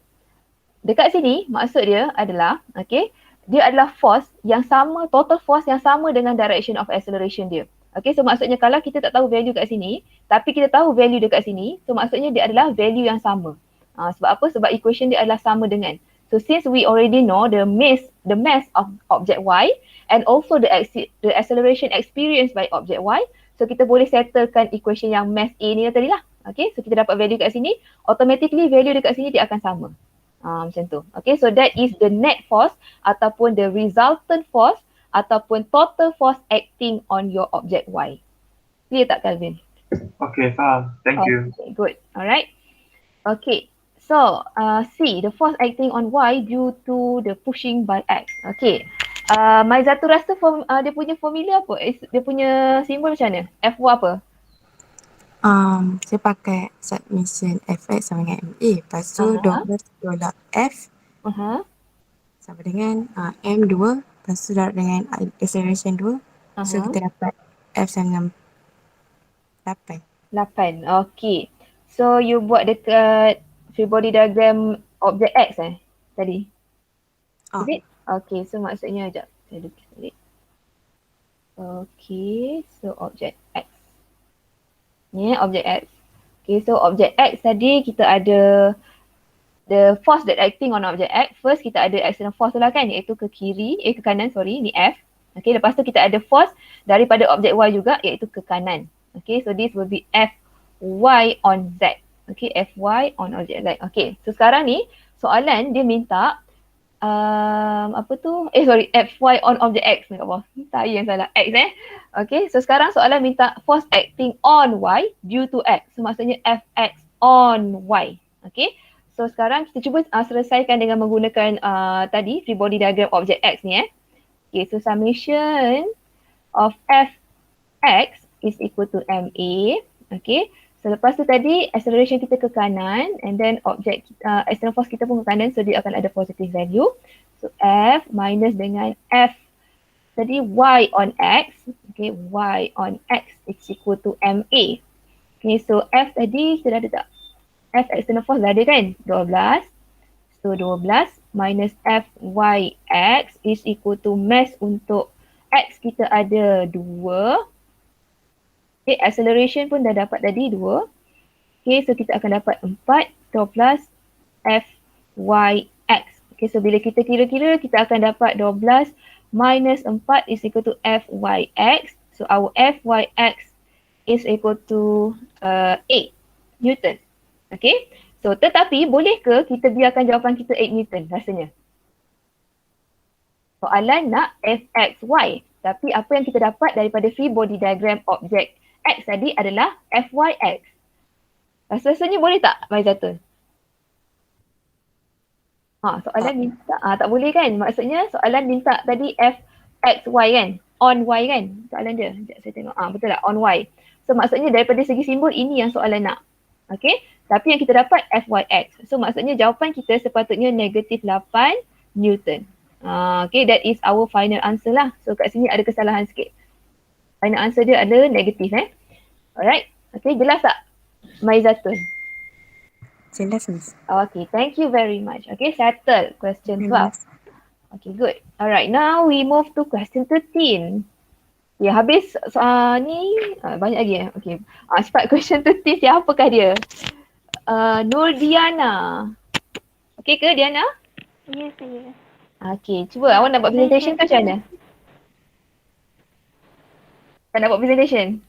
dekat sini maksud dia adalah, okay, dia adalah force yang sama, total force yang sama dengan direction of acceleration dia. Okay, so maksudnya kalau kita tak tahu value kat sini, tapi kita tahu value dekat sini, so maksudnya dia adalah value yang sama. Sebab apa? Sebab equation dia adalah sama dengan. So since we already know the mass of object Y and also the acceleration experienced by object Y, so kita boleh settlekan equation yang mass A ni tadi lah. Okay, so kita dapat value kat sini, automatically value dekat sini dia akan sama. Macam tu. Okay, so that is the net force ataupun the resultant force ataupun total force acting on your object Y. Clear tak, Calvin? Okay, faham. Thank you. Okay, good. Alright. Okay, so C, the force acting on Y due to the pushing by X. Okay. Maizatul rasa dia punya formula apa? Dia punya simbol macam mana? F apa? Saya pakai submission Fx sama dengan MA. Lepas tu 12 tolak F sama dengan M2. Lepas tu darab dengan acceleration 2. So kita dapat F sama dengan 8. 8. Okay. So you buat dekat free body diagram objek X tadi? Is it? Okay. So maksudnya sekejap. Saya lukis balik. Okay. So objek X. Ni objek X. Okay, so objek X tadi kita ada the force that acting on object X. First kita ada external force tu lah kan, iaitu ke kanan, ni F. Okay, lepas tu kita ada force daripada objek Y juga, iaitu ke kanan. Okay, so this will be Fy on Z. Okay, Fy on object Z. Okay, so sekarang ni soalan dia minta Fy on object X ni kat bawah. Saya yang salah, X Okay, so sekarang soalan minta force acting on Y due to X. So maksudnya Fx on Y. Okay, so sekarang kita cuba selesaikan dengan menggunakan tadi free body diagram object X ni Okay, so summation of Fx is equal to MA. Okay, so lepas tu tadi acceleration kita ke kanan and then object external force kita pun ke kanan, so dia akan ada positive value. So F minus dengan F tadi Y on X. Okay, Y on X is equal to MA. Okay, so F tadi kita dah ada tak? F external force dah ada kan? 12. So 12 minus Fyx is equal to mass untuk X kita ada 2. Okay, acceleration pun dah dapat tadi 2. Okay, so kita akan dapat 4 12 Fyx. Okay, so bila kita kira-kira kita akan dapat 12 minus 4 is equal to Fyx. So our Fyx is equal to 8 Newton. Okay, So tetapi boleh ke kita biarkan jawapan kita 8 Newton rasanya? Soalan nak Fxy. Tapi apa yang kita dapat daripada free body diagram objek X tadi adalah Fyx. Rasanya boleh tak Maizatul? Soalan minta, tak boleh kan? Maksudnya soalan minta tadi Fxy kan? On Y kan? Soalan dia. Sekejap saya tengok. Betul tak? On Y. So maksudnya daripada segi simbol ini yang soalan nak. Okay? Tapi yang kita dapat Fyx. So maksudnya jawapan kita sepatutnya negatif 8 Newton. Okay, that is our final answer lah. So kat sini ada kesalahan sikit. Final answer dia ada negatif Alright. Okay, jelas tak Maizatul? Jelas Miss. Okay, thank you very much. Okay, settle question 12. Okay, good. Alright, now we move to question 13. Ya, habis ni banyak lagi Okay. Cepat question 13 siapakah dia? Nurdiana. Okay ke Diana? Ya, saya. Okay, cuba awak nak buat presentation ke macam mana? Tak nak buat presentation?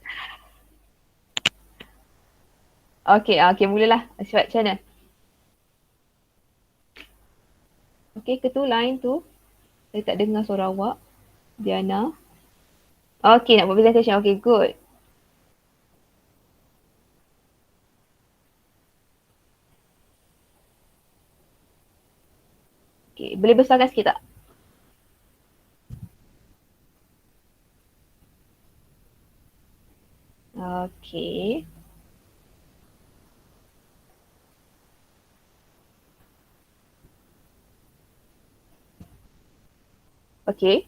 Okay, mulalah. Cepat macam mana? Okay, ke tu line tu. Saya tak dengar suara awak. Diana. Okay, nak buat presentation. Okay, good. Okay, boleh besarkan sikit tak? Okay. Okay.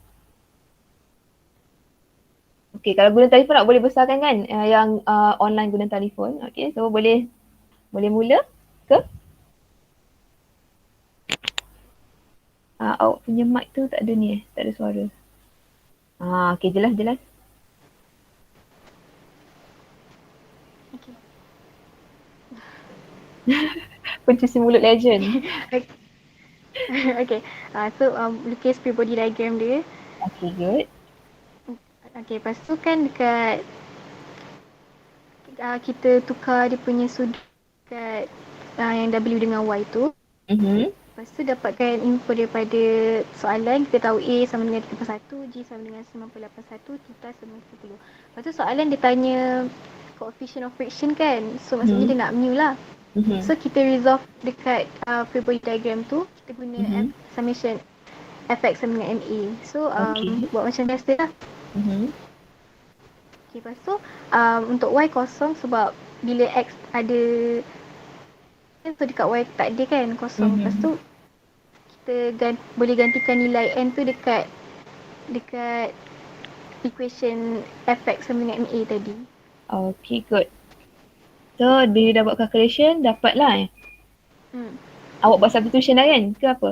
Okay, kalau guna telefon nak boleh besarkan kan yang online guna telefon. Okay, so boleh mula ke? Awak punya mic tu tak ada ni tak ada suara. Okay, jelas. Okay. Pencuci mulut legend. Okay. So lukis free body diagram dia. Okay, good. Okay, lepas tu kan dekat kita tukar dia punya sudut dekat yang W dengan Y tu. Lepas tu dapatkan info daripada soalan, kita tahu A sama dengan 3/1, G sama dengan 98/1, theta sama dengan 10. Lepas tu soalan dia tanya coefficient of friction kan. So maksudnya dia nak mu lah. So kita resolve dekat free body diagram tu, kita guna summation Fx sama dengan MA. So buat macam biasa lah. Okay, lepas tu untuk Y kosong sebab bila X ada, so dekat Y tak ada kan kosong. Lepas tu kita boleh gantikan nilai N tu dekat equation Fx sama dengan MA tadi. Okay, good. So, dia dah buat calculation, dapat lah Awak buat substitution lah kan? Ke apa?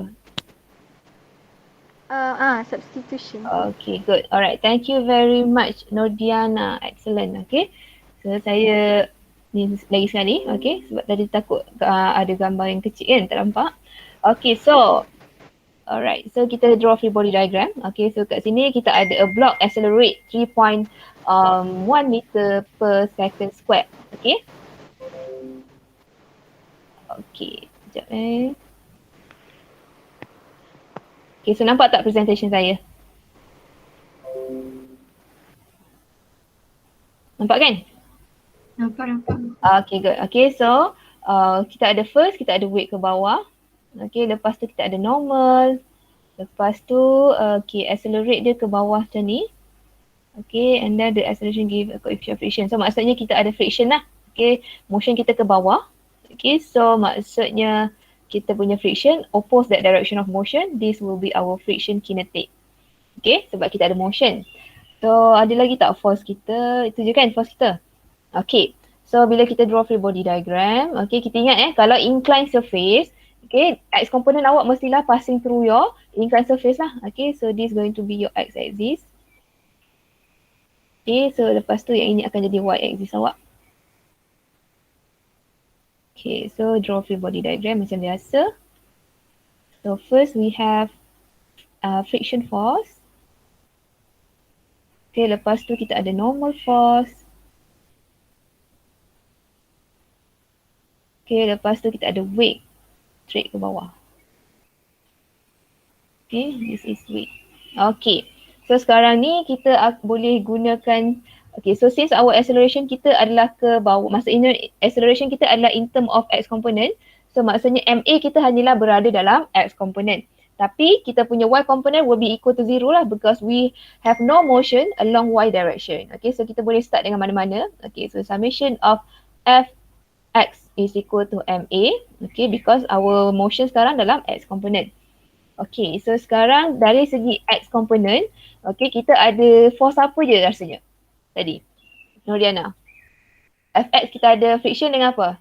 Substitution. Okay, good. Alright, thank you very much Nordiana. Excellent, okay. So, saya ni lagi sekali, okay. Sebab tadi takut ada gambar yang kecil kan, tak nampak. Okay, so alright, so kita draw free body diagram. Okay, so kat sini kita ada a block accelerate 3.1 meter per second square. Okay. Okay, sekejap Okay, so nampak tak presentation saya? Nampak kan? Nampak. Okay, good. Okay, so kita ada weight ke bawah. Okay, lepas tu kita ada normal. Lepas tu, accelerate dia ke bawah macam ni. Okay, and then the acceleration give a coefficient of friction. So maksudnya kita ada friction lah. Okay, motion kita ke bawah. Okay, so maksudnya kita punya friction oppose that direction of motion. This will be our friction kinetic. Okay, sebab kita ada motion. So ada lagi tak force kita? Itu je kan force kita? Okay, so bila kita draw free body diagram, okay, kita ingat kalau inclined surface, okay, x component awak mestilah passing through your inclined surface lah. Okay, so this going to be your x axis. Okay, so lepas tu yang ini akan jadi y axis awak. Okay, so draw free body diagram macam biasa. So first we have friction force. Okay, lepas tu kita ada normal force. Okay, lepas tu kita ada weight. Straight ke bawah. Okay, this is weight. Okay, so sekarang ni kita boleh gunakan, okay, so since our acceleration kita adalah ke bawah, maksudnya acceleration kita adalah in term of x component, so maksudnya MA kita hanyalah berada dalam x component. Tapi kita punya y component will be equal to 0 lah because we have no motion along y direction. Okay, so kita boleh start dengan mana-mana. Okay, so summation of fx is equal to MA. Okay, because our motion sekarang dalam x component. Okay, so sekarang dari segi x component, okay, kita ada force apa je rasanya tadi, Nuriana? Fx kita ada friction dengan apa?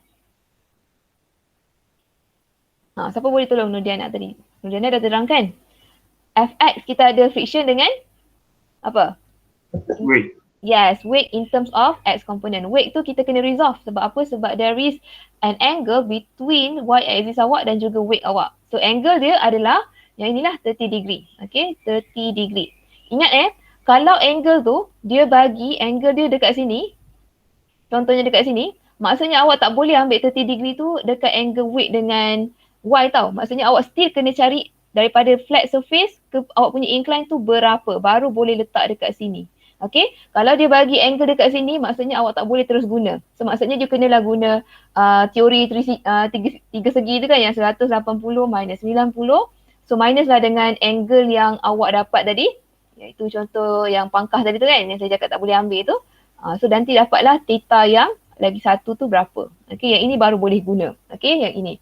Siapa boleh tolong Nuriana tadi? Nuriana dah terangkan. Fx kita ada friction dengan apa? Weight. Yes, weight in terms of x component. Weight tu kita kena resolve. Sebab apa? Sebab there is an angle between y axis awak dan juga weight awak. So angle dia adalah yang inilah 30 degree. Okay, 30 degree. Ingat kalau angle tu dia bagi angle dia dekat sini, contohnya dekat sini, maksudnya awak tak boleh ambil 30 degree tu dekat angle weight dengan y tau. Maksudnya awak still kena cari daripada flat surface ke awak punya incline tu berapa, baru boleh letak dekat sini. Okay, kalau dia bagi angle dekat sini, maksudnya awak tak boleh terus guna. So maksudnya dia kenalah guna teori tiga segi tu kan, yang 180 minus 90. So minus lah dengan angle yang awak dapat tadi, iaitu contoh yang pangkah tadi tu kan, yang saya cakap tak boleh ambil tu. So nanti dapatlah theta yang lagi satu tu berapa. Okay, yang ini baru boleh guna. Okay, yang ini.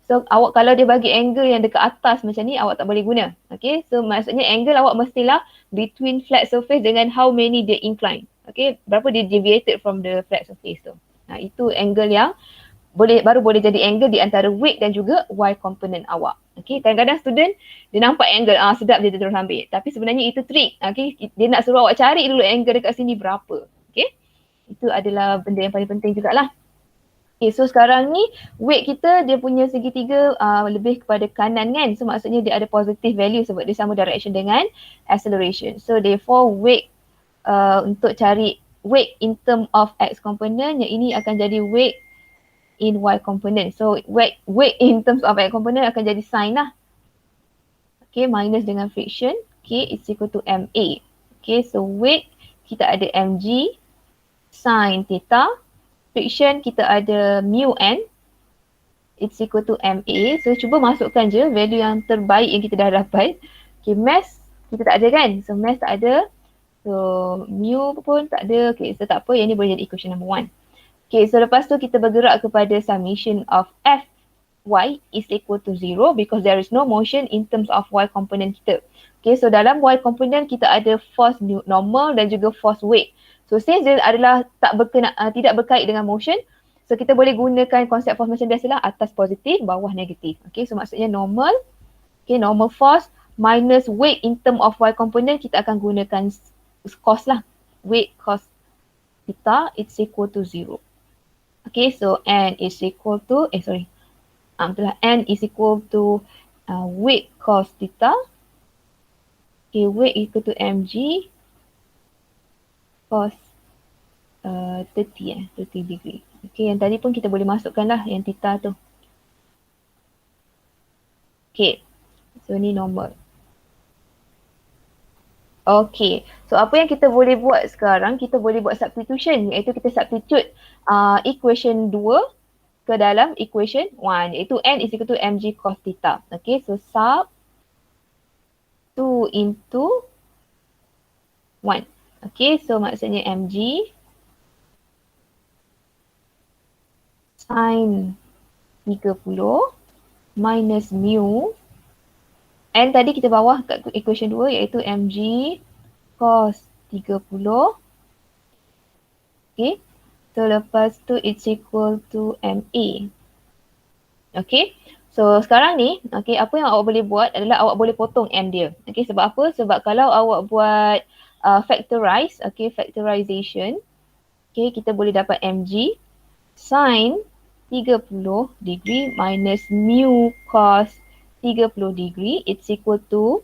So awak kalau dia bagi angle yang dekat atas macam ni, awak tak boleh guna. Okay, so maksudnya angle awak mestilah between flat surface dengan how many dia incline. Okay, berapa dia deviated from the flat surface tu. Itu angle yang baru boleh jadi angle di antara weight dan juga y component awak. Okay, kadang-kadang student dia nampak angle, sedap dia terus ambil. Tapi sebenarnya itu trik. Okay, dia nak suruh awak cari dulu angle dekat sini berapa. Okay, itu adalah benda yang paling penting jugalah. Okay, so sekarang ni weight kita dia punya segitiga lebih kepada kanan kan. So maksudnya dia ada positive value sebab dia sama direction dengan acceleration. So therefore weight untuk cari weight in term of x component, yang ini akan jadi weight in y component. So weight in terms of x component akan jadi sin lah. Okay, minus dengan friction. Okay, it's equal to MA. Okay, so weight kita ada mg sin theta. Friction kita ada mu n. It's equal to MA. So cuba masukkan je value yang terbaik yang kita dah dapat. Okay, mass kita tak ada kan? So mass tak ada. So mu pun tak ada. Okay, so tak apa. Yang ni boleh jadi equation number 1. Okay, so lepas tu kita bergerak kepada summation of Fy is equal to 0 because there is no motion in terms of y component kita. Okay, so dalam y component kita ada force normal dan juga force weight. So since dia adalah tidak berkait dengan motion, so kita boleh gunakan konsep force macam biasalah, atas positif, bawah negatif. Okay, so maksudnya normal, okay, normal force minus weight in term of y component, kita akan gunakan cos lah. Weight cos theta, it's equal to 0. Okay, so n is equal to, n is equal to weight cos theta. Okay, weight equal to mg cos 30 degree. Okay, yang tadi pun kita boleh masukkan lah yang theta tu. Okay, so ni normal. Okay, so apa yang kita boleh buat sekarang, kita boleh buat substitution, iaitu kita substitute equation 2 ke dalam equation 1, iaitu n is equal to mg cos theta. Okay, so sub 2 into 1. Okay, so maksudnya mg sin 30 minus mu. And tadi kita bawah kat equation 2 iaitu mg cos 30. Okay. So lepas tu it's equal to ma. Okay. So sekarang ni, okay, apa yang awak boleh buat adalah awak boleh potong m dia. Okay, sebab apa? Sebab kalau awak buat factorize, okay, factorization, okay, kita boleh dapat mg sin 30 degree minus mu cos 30 degree, it's equal to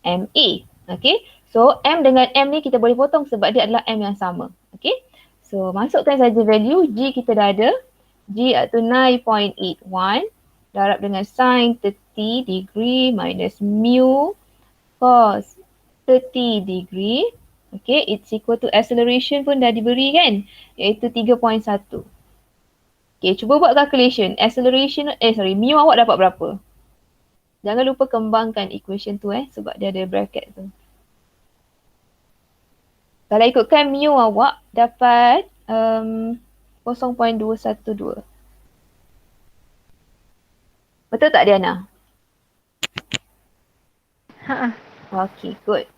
MA. Okay, so M dengan M ni kita boleh potong sebab dia adalah M yang sama. Okay, so masukkan saja value, G kita dah ada, G up to 9.81 darab dengan sin 30 degree minus mu cos 30 degree. Okay, it's equal to acceleration pun dah diberi kan, iaitu 3.1. Okay, cuba buat calculation. Acceleration, mu awak dapat berapa? Jangan lupa kembangkan equation tu sebab dia ada bracket tu. Kalau ikutkan mu awak dapat 0.212. Betul tak Diana? Ha. Okay, good.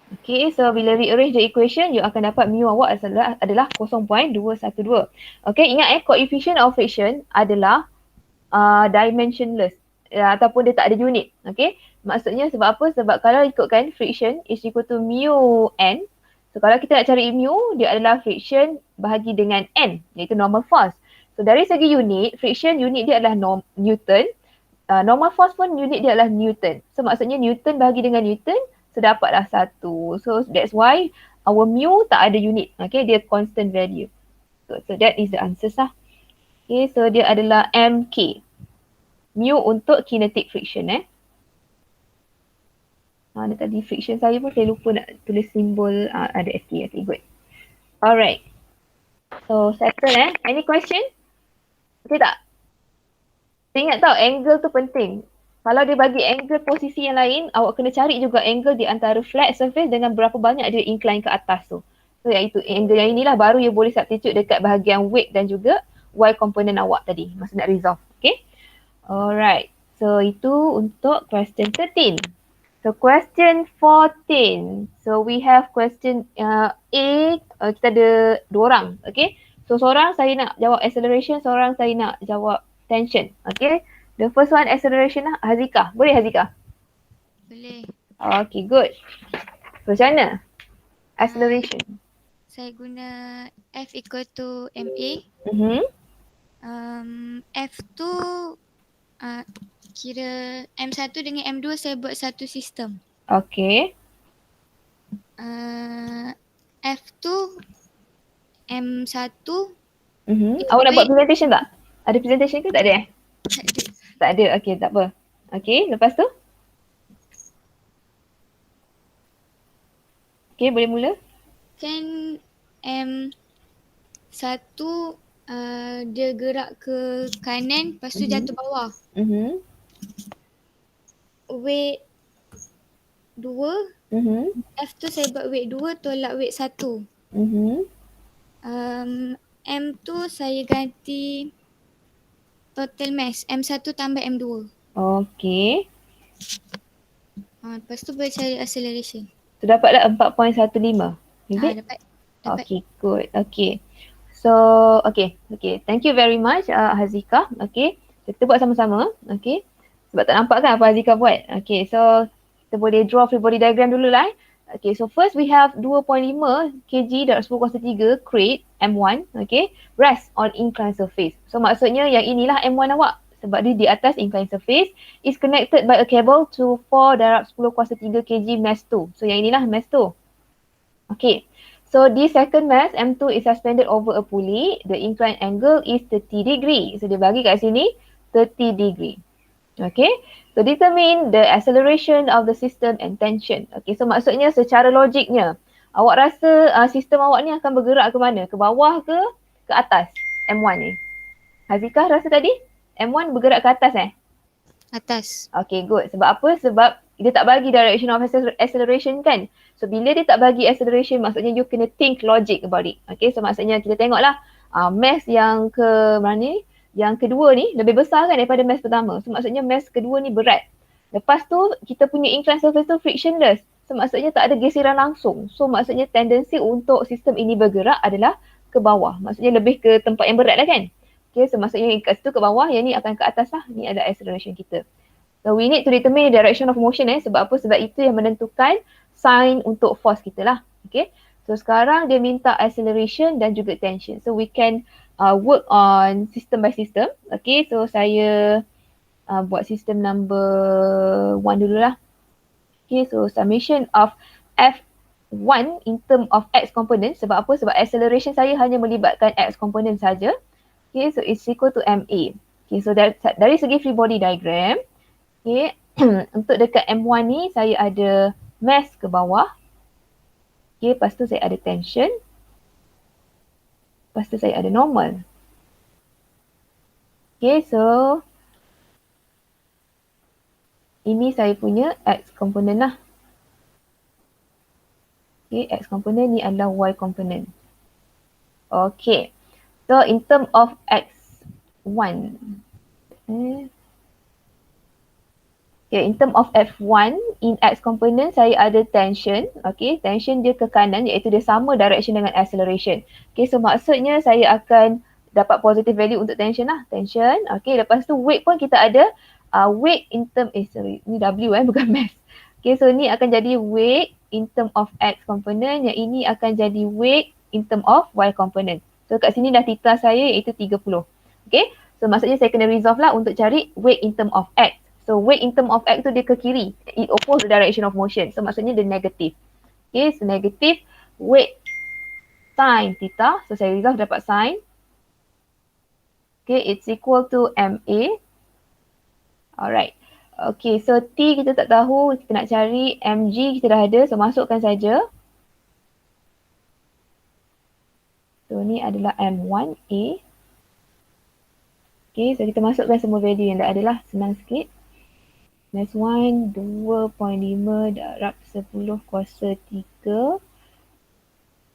Okay, so bila rearrange the equation, you akan dapat mu awak adalah 0.212. Okay, ingat coefficient of friction adalah dimensionless ataupun dia tak ada unit. Okay, maksudnya sebab apa? Sebab kalau ikutkan friction is equal to mu n. So kalau kita nak cari mu, dia adalah friction bahagi dengan n, iaitu normal force. So dari segi unit, friction unit dia adalah Newton. Normal force pun unit dia adalah Newton. So maksudnya Newton bahagi dengan Newton, so dapatlah 1. So that's why our mu tak ada unit. Okay, dia constant value. So that is the answer lah. Okay, so dia adalah mk. Mu untuk kinetic friction Ada tadi friction saya pun saya lupa nak tulis simbol ada SK. Okay, good. Alright. So settle Any question? Okay tak? Ingat tau, angle tu penting. Kalau dia bagi angle posisi yang lain, awak kena cari juga angle di antara flat surface dengan berapa banyak dia incline ke atas tu. So iaitu angle yang inilah baru you boleh substitute dekat bahagian weight dan juga y component awak tadi masa nak resolve. Okay. Alright. So itu untuk question 13. So question 14. So we have question A. Kita ada 2 orang. Okay. So seorang saya nak jawab acceleration, seorang saya nak jawab tension. Okay. The first one acceleration lah. Hazika. Boleh Hazika? Boleh. Okay, good. So macam mana? Acceleration. Saya guna F equal to MA. F tu kira M1 dengan M2 saya buat satu sistem. Okay. F tu M1. Awak nak buat presentation tak? Ada presentation ke tak ada Tak ada. Tak ada. Okay, tak apa. Okay, lepas tu? Okay, boleh mula? Kan M1 dia gerak ke kanan lepas tu jatuh bawah. Weight 2. F tu saya buat weight 2 tolak weight 1. M tu saya ganti total mass. M1 tambah M2. Okay. Lepas tu boleh cari acceleration. So dapatlah 4.15. Is it? Dapat. Okay, good. Okay. So, okay. Thank you very much Hazika. Okay. So, kita buat sama-sama. Okay. Sebab tak nampak kan apa Hazika buat. Okay, so kita boleh draw free body diagram dulu lah. Okay, so first we have 2.5 kg darab 10 kuasa 3 crate M1. Okay. Rest on inclined surface. So maksudnya yang inilah M1 awak. Sebab dia di atas inclined surface is connected by a cable to 4 darab 10 kuasa 3 kg mass 2. So yang inilah mass 2. Okay. So the second mass M2 is suspended over a pulley. The inclined angle is 30 degree. So dia bagi kat sini 30 degree. Okay. So determine the acceleration of the system and tension. Okay. So maksudnya secara logiknya awak rasa sistem awak ni akan bergerak ke mana? Ke bawah ke atas M1 ni? Hazika rasa tadi M1 bergerak ke atas Atas. Okay, good. Sebab apa? Sebab dia tak bagi direction of acceleration kan. So bila dia tak bagi acceleration, maksudnya you kena think logic about it. Okay, so maksudnya kita tengoklah mass yang ke mana ni? Yang kedua ni lebih besar kan daripada mass pertama. So maksudnya mass kedua ni berat. Lepas tu kita punya inclined surface tu frictionless. So maksudnya tak ada geseran langsung. So maksudnya tendensi untuk sistem ini bergerak adalah ke bawah. Maksudnya lebih ke tempat yang berat lah kan. Okay, so maksudnya kat situ ke bawah, yang ni akan ke atas lah. Ni adalah acceleration kita. So we need to determine the direction of motion sebab apa? Sebab itu yang menentukan sign untuk force kita lah. Okay. So sekarang dia minta acceleration dan juga tension. So we can work on system by system. Okay, so saya buat sistem number 1 dulu lah. Okay, so summation of F1 in term of X component. Sebab apa? Sebab acceleration saya hanya melibatkan X component saja. Okay, so it's equal to MA. Okay, so dari segi free body diagram, okay, untuk dekat M1 ni saya ada mass ke bawah. Okay, lepas tu saya ada tension. Lepas tu saya ada normal. Okay, so ini saya punya X component lah. Okay, X component ni adalah Y component. Okay, so in term of X1. Okay, in term of F1, in X component saya ada tension. Okay, tension dia ke kanan iaitu dia sama direction dengan acceleration. Okay, so maksudnya saya akan dapat positive value untuk tension lah. Tension. Okay, lepas tu weight pun kita ada weight in term, ni W bukan mass. Okay, so ni akan jadi weight in term of X component. Yang ini akan jadi weight in term of Y component. So kat sini dah theta saya iaitu 30. Okay, so maksudnya saya kena resolve lah untuk cari weight in term of X. So weight in term of X tu dia ke kiri. It oppose the direction of motion. So maksudnya dia negative. Okay, so negative weight sin theta. So saya resolve dapat sin. Okay, it's equal to MA. Alright. Okay, so T kita tak tahu. Kita nak cari MG kita dah ada. So masukkan saja. So ni adalah M1A. Okay, so kita masukkan semua value yang dah ada lah. Senang sikit. Mass 1, 2.5 darab 10 kuasa 3.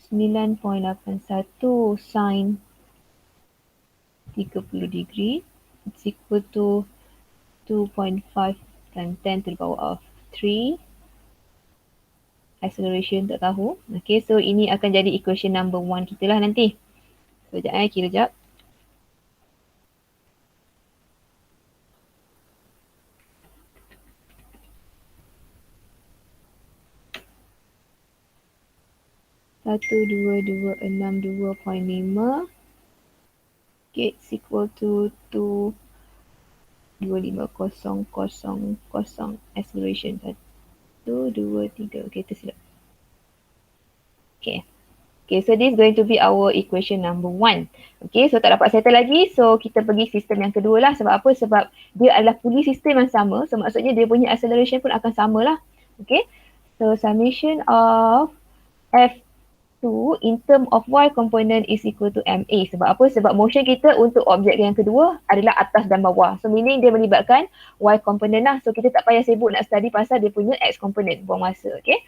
9.81 sin 30 degree. It's equal to 2.5 times 10 to the power of 3. Acceleration tak tahu. Okay, so ini akan jadi equation number 1 kita lah nanti. So, sekejap kira sekejap. Satu, dua, 2.5. Okay, it's equal to 2.50 acceleration. 1, 2, 3. Okay, tersilap. Okay. Okay, so this is going to be our equation number 1. Okay, so tak dapat settle lagi. So, kita pergi sistem yang kedua lah. Sebab apa? Sebab dia adalah pulley system yang sama. So, maksudnya dia punya acceleration pun akan sama lah. Okay. So, summation of F2 in term of Y component is equal to MA. Sebab apa? Sebab motion kita untuk objek yang kedua adalah atas dan bawah. So meaning dia melibatkan Y component lah. So kita tak payah sibuk nak study pasal dia punya X component. Buang masa. Okay.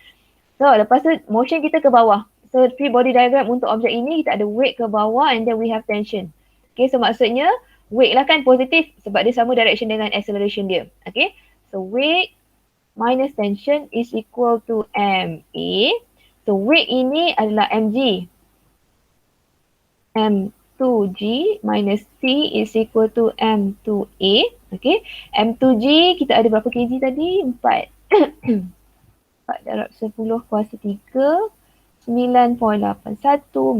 So lepas tu motion kita ke bawah. So free body diagram untuk objek ini kita ada weight ke bawah and then we have tension. Okay, so maksudnya weight lah kan positif sebab dia sama direction dengan acceleration dia. Okay. So weight minus tension is equal to MA. So weight ini adalah mg. M2g minus T is equal to M2A. Okay. M2g kita ada berapa kg tadi? 4. 4 darab 10 kuasa 3. 9.81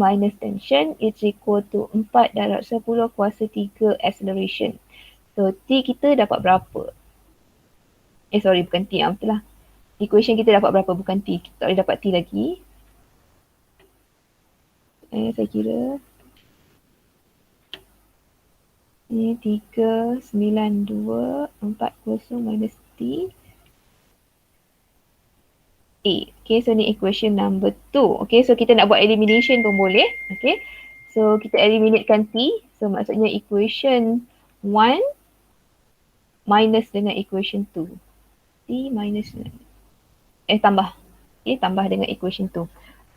minus tension is equal to 4 darab 10 kuasa 3 acceleration. So T kita dapat berapa? Sorry bukan T, betul lah. Equation kita dapat berapa? Bukan T. Kita tak boleh dapat T lagi. Saya kira. Ini 39240 minus T. A. Okay, so ni equation number 2. Okay, so kita nak buat elimination pun boleh. Okay, so kita eliminatekan T. So maksudnya equation 1 minus dengan equation 2. T minus tambah. Okay, tambah dengan equation 2.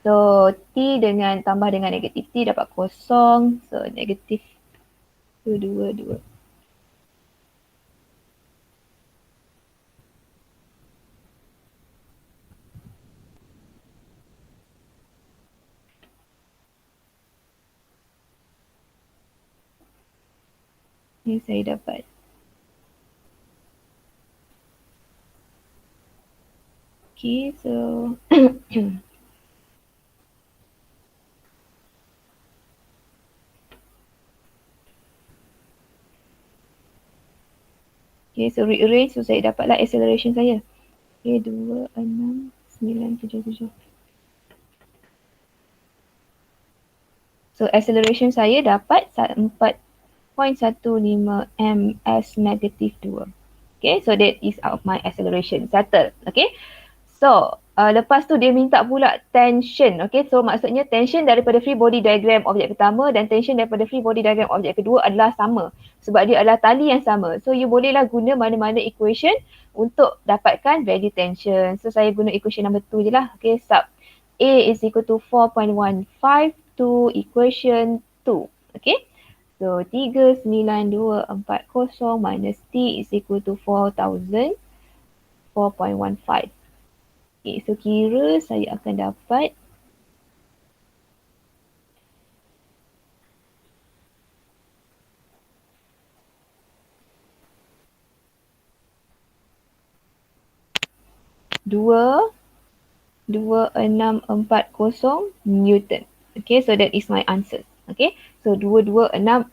So T dengan tambah dengan negatif T dapat kosong. So negatif 2. Ni saya dapat. Okay, so okay, so rearrange. So saya dapatlah acceleration saya. Okay, 2, 6, 9, 7, 7. So acceleration saya dapat 4 0.15 ms negatif 2. Okay, so that is out of my acceleration. Settle. Okay. So, lepas tu dia minta pula tension. Okay, so maksudnya tension daripada free body diagram objek pertama dan tension daripada free body diagram objek kedua adalah sama. Sebab dia adalah tali yang sama. So, you bolehlah guna mana-mana equation untuk dapatkan value tension. So, saya guna equation number 2 je lah. Okay, sub A is equal to 4.15 to equation 2. Okay. So 39240 minus T is equal to 4000, 4.15. Okay, so kira saya akan dapat dua 2640 Newton. Okay, so that is my answer. Okay, so 22640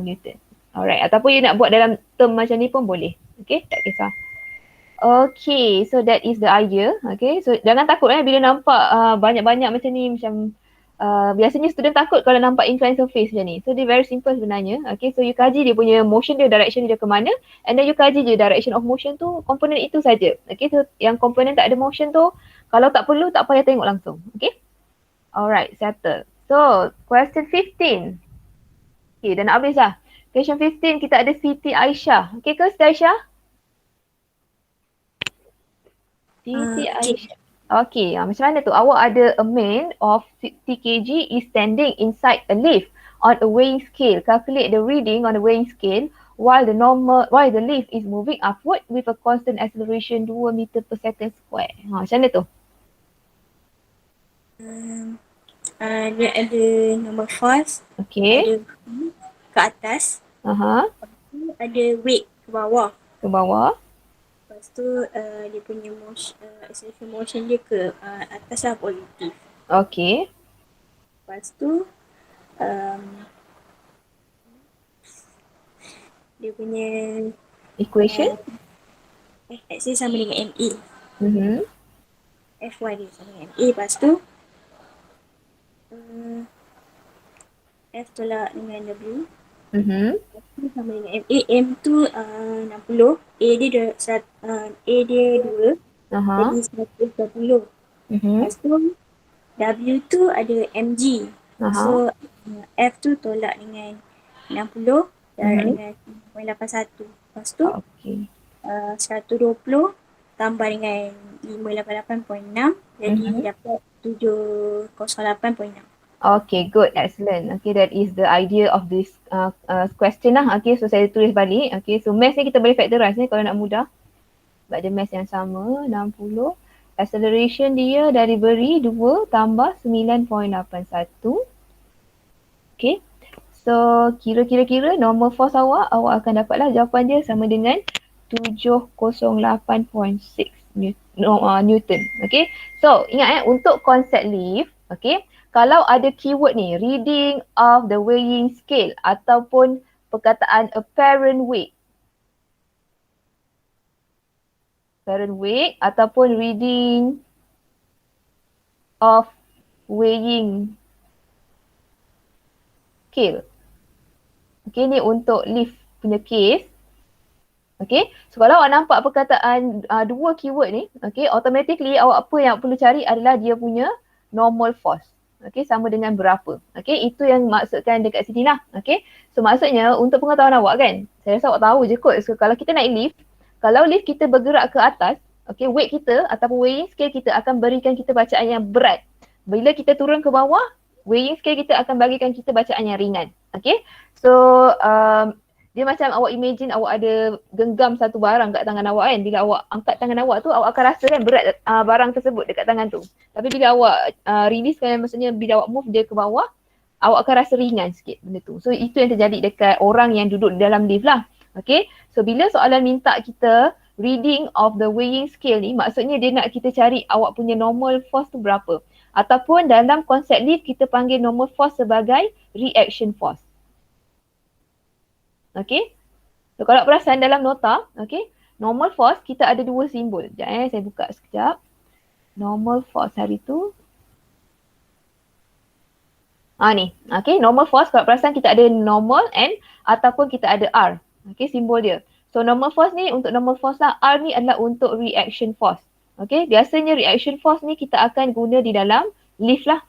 Newton. Alright, ataupun you nak buat dalam term macam ni pun boleh. Okay, tak kisah. Okay, so that is the idea. Okay, so jangan takut bila nampak banyak-banyak macam ni, macam biasanya student takut kalau nampak inclined surface macam ni. So dia very simple sebenarnya. Okay, so you kaji dia punya motion dia, direction dia ke mana, and then you kaji je direction of motion tu, komponen itu saja. Okay, so yang komponen tak ada motion tu, kalau tak perlu tak payah tengok langsung. Okay, alright, settle. So question 15. Okay, dah nak habis dah. Question 15 kita ada Siti Aisyah. Okay ke Siti Aisyah? Siti Aisyah. Okay, macam mana tu? Awak ada a man of 60 kg is standing inside a lift on a weighing scale. Calculate the reading on the weighing scale while the lift is moving upward with a constant acceleration 2 meter per second square. Macam mana tu? Dia ada nombor force, Okay. ada ke atas, ada weight ke bawah. Ke bawah. Lepas tu dia punya motion, acceleration motion dia ke atas lah, positif. Okay. Lepas tu dia punya equation X sama dengan MA. F1 dia sama dengan MA. Lepas tu F tolak dengan W. Sama dengan MA. M tu 60. A dia A dia 2. Jadi 120. Lepas tu W tu ada MG. So F tu tolak dengan 60 darab dengan 0.81. Lepas tu 120 tambah dengan 588.6 jadi dapat 708.6. Okay, good, excellent. Okay, that is the idea of this question lah. Okay, so saya tulis balik. Okay, so math ni kita boleh factorize ni kalau nak mudah. Sebab dia math yang sama, 60. Acceleration dia dari beri 2 tambah 9.81. Okay, so kira-kira normal force awak akan dapatlah jawapan dia sama dengan 708.6 Newton. Okay, so ingat untuk konsep lift, okay, kalau ada keyword ni, reading of the weighing scale ataupun perkataan apparent weight ataupun reading of weighing scale. Okay, ni untuk lift punya case. Okay, so kalau awak nampak perkataan dua keyword ni, okay, automatically awak apa yang perlu cari adalah dia punya normal force. Okay, sama dengan berapa. Okay, itu yang maksudkan dekat sini lah. Okay, so maksudnya untuk pengetahuan awak kan, saya rasa awak tahu je kot. So kalau kita naik lift, kalau lift kita bergerak ke atas, okay, weight kita ataupun weighing scale kita akan berikan kita bacaan yang berat. Bila kita turun ke bawah, weighing scale kita akan bagikan kita bacaan yang ringan. Okay, so dia macam awak imagine awak ada genggam satu barang kat tangan awak kan. Bila awak angkat tangan awak tu, awak akan rasa kan berat barang tersebut dekat tangan tu. Tapi bila awak release kan, maksudnya bila awak move dia ke bawah, awak akan rasa ringan sikit benda tu. So itu yang terjadi dekat orang yang duduk di dalam lift lah. Okay, so bila soalan minta kita reading of the weighing scale ni, maksudnya dia nak kita cari awak punya normal force tu berapa. Ataupun dalam konsep lift kita panggil normal force sebagai reaction force. Okay, so kalau perasan dalam nota, okay, normal force kita ada dua simbol. Sekejap saya buka sekejap. Normal force hari tu. Ni. Okay, normal force. Kalau perasan kita ada normal and ataupun kita ada R. Okay, simbol dia. So normal force ni untuk normal force lah. R ni adalah untuk reaction force. Okay, biasanya reaction force ni kita akan guna di dalam lift lah.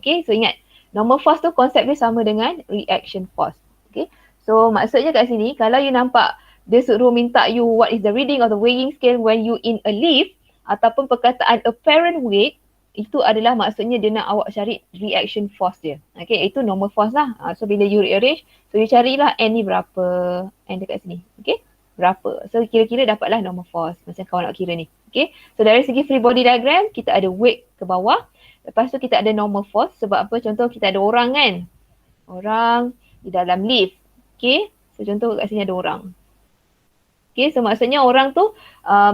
Okay, so ingat. Normal force tu konsep dia sama dengan reaction force. Okay, so maksudnya kat sini kalau you nampak dia suruh minta you what is the reading of the weighing scale when you in a lift ataupun perkataan apparent weight, itu adalah maksudnya dia nak awak cari reaction force dia. Okay, itu normal force lah. So bila you rearrange, so you carilah N ni berapa. N dekat sini. Okay, berapa. So kira-kira dapatlah normal force. Macam kawan nak kira ni. Okay, so dari segi free body diagram, kita ada weight ke bawah. Lepas tu kita ada normal force. Sebab apa? Contoh kita ada orang kan. Orang di dalam lift. Okay, so contoh kat sini ada orang. Okay, so maksudnya orang tu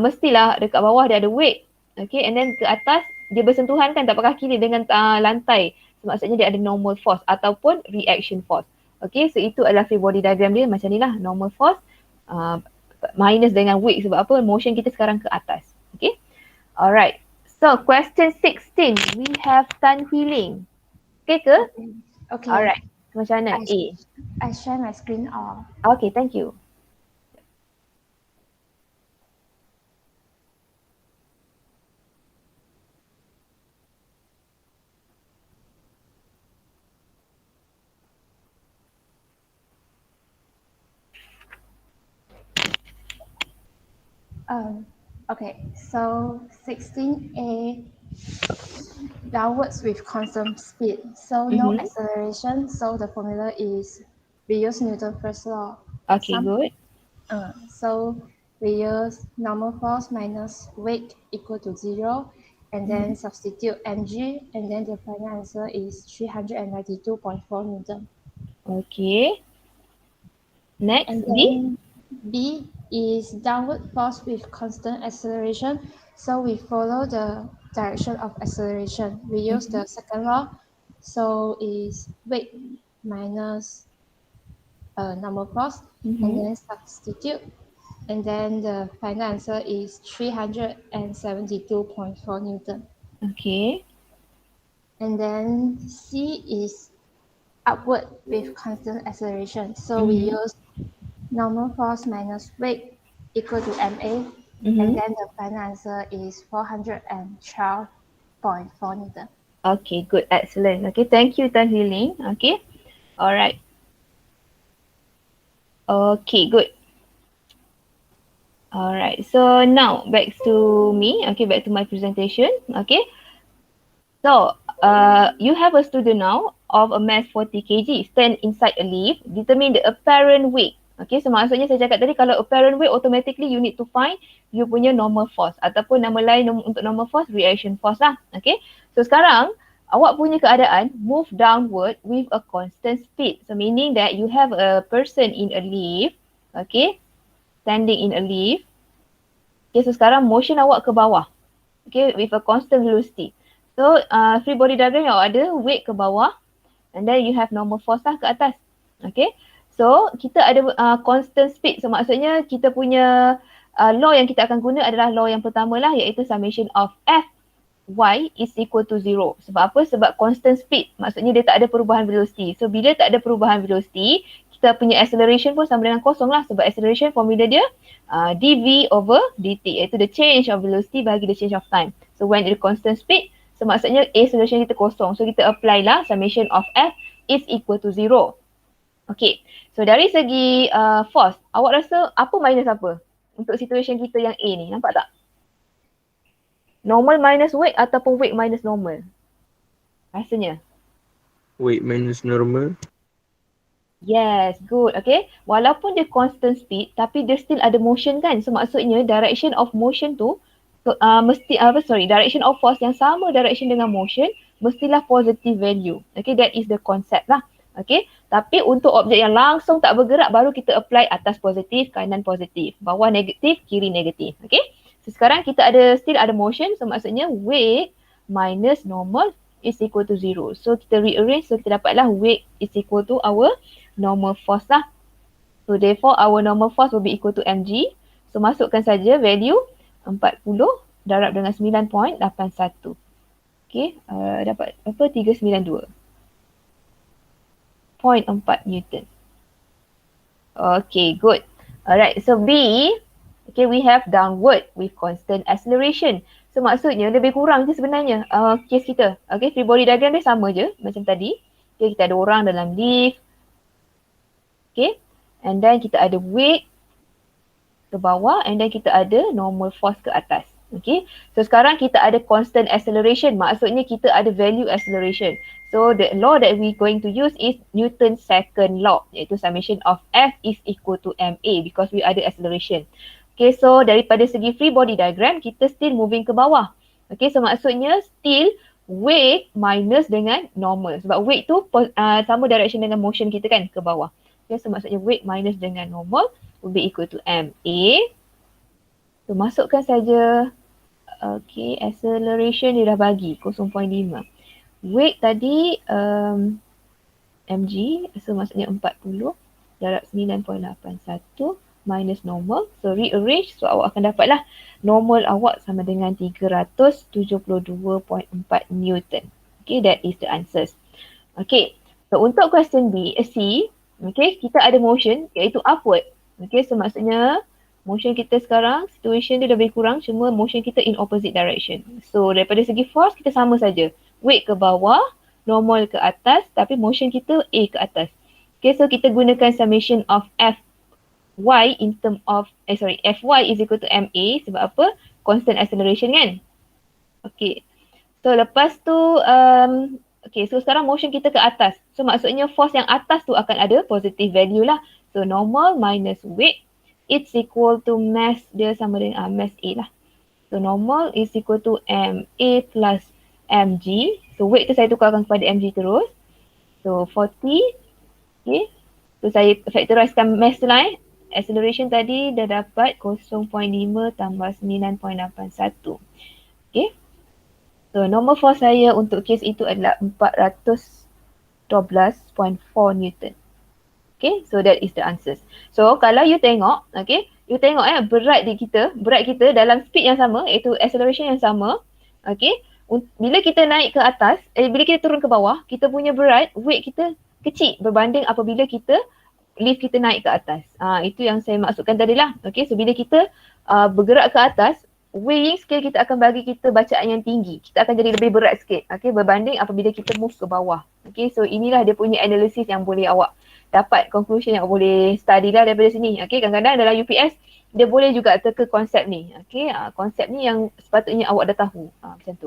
mestilah dekat bawah dia ada weight. Okay, and then ke atas dia bersentuhan kan tapak kaki dia dengan lantai. So, maksudnya dia ada normal force ataupun reaction force. Okay, so itu adalah free body diagram dia macam ni lah. Normal force minus dengan weight sebab apa? Motion kita sekarang ke atas. Okay, alright. So question 16, we have Tan Hui Ling. Okay ke? Okay. Alright, macam mana? I share my screen all. Okay, thank you. Okay, so 16A, downwards with constant speed. So no acceleration. So the formula is we use Newton's first law. Okay, good. So we use normal force minus weight equal to 0, and then substitute mg, and then the final answer is 392.4 Newton. Okay. Next, and then B is downward force with constant acceleration. So we follow the direction of acceleration. We use the second law. So is weight minus normal force, and then substitute. And then the final answer is 372.4 Newton. Okay. And then C is upward with constant acceleration. So we use normal force minus weight equal to ma, and then the final answer is 412.4 Newton. Okay, good, excellent. Okay, thank you Tan Hui Ling. Okay, alright. Okay, good. Alright, so now back to me. Okay, back to my presentation. Okay, so you have a student now of a mass 40 kg stand inside a lift. Determine the apparent weight. Okay, so maksudnya saya cakap tadi kalau apparent weight, automatically you need to find you punya normal force ataupun nama lain untuk normal force, reaction force lah. Okay, so sekarang awak punya keadaan move downward with a constant speed. So meaning that you have a person in a lift, okay, standing in a lift. Okay, so sekarang motion awak ke bawah, okay, with a constant velocity. So free body diagram yang awak ada weight ke bawah, and then you have normal force lah ke atas. Okay, so kita ada constant speed. So maksudnya kita punya law yang kita akan guna adalah law yang pertama lah, iaitu summation of F y is equal to 0. Sebab apa? Sebab constant speed. Maksudnya dia tak ada perubahan velocity. So bila tak ada perubahan velocity, kita punya acceleration pun sama dengan kosong lah. Sebab acceleration formula dia dv over dt, iaitu the change of velocity bagi the change of time. So when it constant speed, so maksudnya acceleration kita kosong. So kita apply lah summation of F is equal to 0. Okay, so dari segi force, awak rasa apa minus apa untuk situation kita yang A ni? Nampak tak? Normal minus weight ataupun weight minus normal? Rasanya? Weight minus normal. Yes, good. Okay, walaupun dia constant speed tapi dia still ada motion kan? So maksudnya direction of motion tu direction of force yang sama direction dengan motion mestilah positive value. Okay, that is the concept lah. Okay, tapi untuk objek yang langsung tak bergerak baru kita apply atas positif, kanan positif, bawah negatif, kiri negatif. Okay, so sekarang kita still ada motion, so maksudnya weight minus normal is equal to 0. So kita rearrange, so kita dapatlah weight is equal to our normal force lah. So therefore our normal force will be equal to mg. So masukkan saja value 40 darab dengan 9.81. Okay, dapat apa? 392. Newton. Okay, good. Alright, so B, okay, we have downward with constant acceleration. So maksudnya lebih kurang je sebenarnya case kita. Okay, free body diagram dia sama je macam tadi. Okay, kita ada orang dalam lift. Okay, and then kita ada weight ke bawah and then kita ada normal force ke atas. Okay, so sekarang kita ada constant acceleration. Maksudnya kita ada value acceleration. So the law that we going to use is Newton's second law, iaitu summation of F is equal to ma because we ada acceleration. Okay, so daripada segi free body diagram, kita still moving ke bawah. Okay, so maksudnya still weight minus dengan normal. Sebab weight tu sama direction dengan motion kita kan, ke bawah. Okay, so maksudnya weight minus dengan normal will be equal to ma. So masukkan saja, okay, acceleration dia dah bagi 0.5. Weight tadi mg, so maksudnya 40 darab 9.81 minus normal. So rearrange, so awak akan dapatlah normal awak sama dengan 372.4 Newton. Okay, that is the answers. Okay, so untuk question C, okay, kita ada motion iaitu upward. Okay, so maksudnya motion kita sekarang, situation dia lebih kurang, cuma motion kita in opposite direction. So daripada segi force kita sama saja. Weight ke bawah, normal ke atas, tapi motion kita A ke atas. Okay, so kita gunakan summation of Fy in term of, Fy is equal to ma, sebab apa? Constant acceleration kan? Okay, so lepas tu, okay, so sekarang motion kita ke atas. So maksudnya force yang atas tu akan ada positive value lah. So normal minus weight, it's equal to mass, dia sama dengan mass A lah. So normal is equal to ma plus mg. So weight tu saya tukarkan kepada mg terus. So 40. Okay. So saya factorizekan mass tu lah Acceleration tadi dah dapat 0.5 tambah 9.81. Okay. So normal force saya untuk case itu adalah 412.4 Newton. Okay, so that is the answers. So kalau you tengok, okay, you tengok berat kita dalam speed yang sama, iaitu acceleration yang sama. Okay, bila kita naik ke atas, bila kita turun ke bawah, kita punya berat, weight kita kecil berbanding apabila kita lift kita naik ke atas. Itu yang saya maksudkan tadi lah. Okay, so bila kita bergerak ke atas, weighing scale kita akan bagi kita bacaan yang tinggi. Kita akan jadi lebih berat sikit. Okay, berbanding apabila kita move ke bawah. Okay, so inilah dia punya analysis yang boleh awak dapat, conclusion yang boleh study lah daripada sini. Okay, kadang-kadang dalam UPS dia boleh juga teka konsep ni. Okay, konsep ni yang sepatutnya awak dah tahu. Macam tu.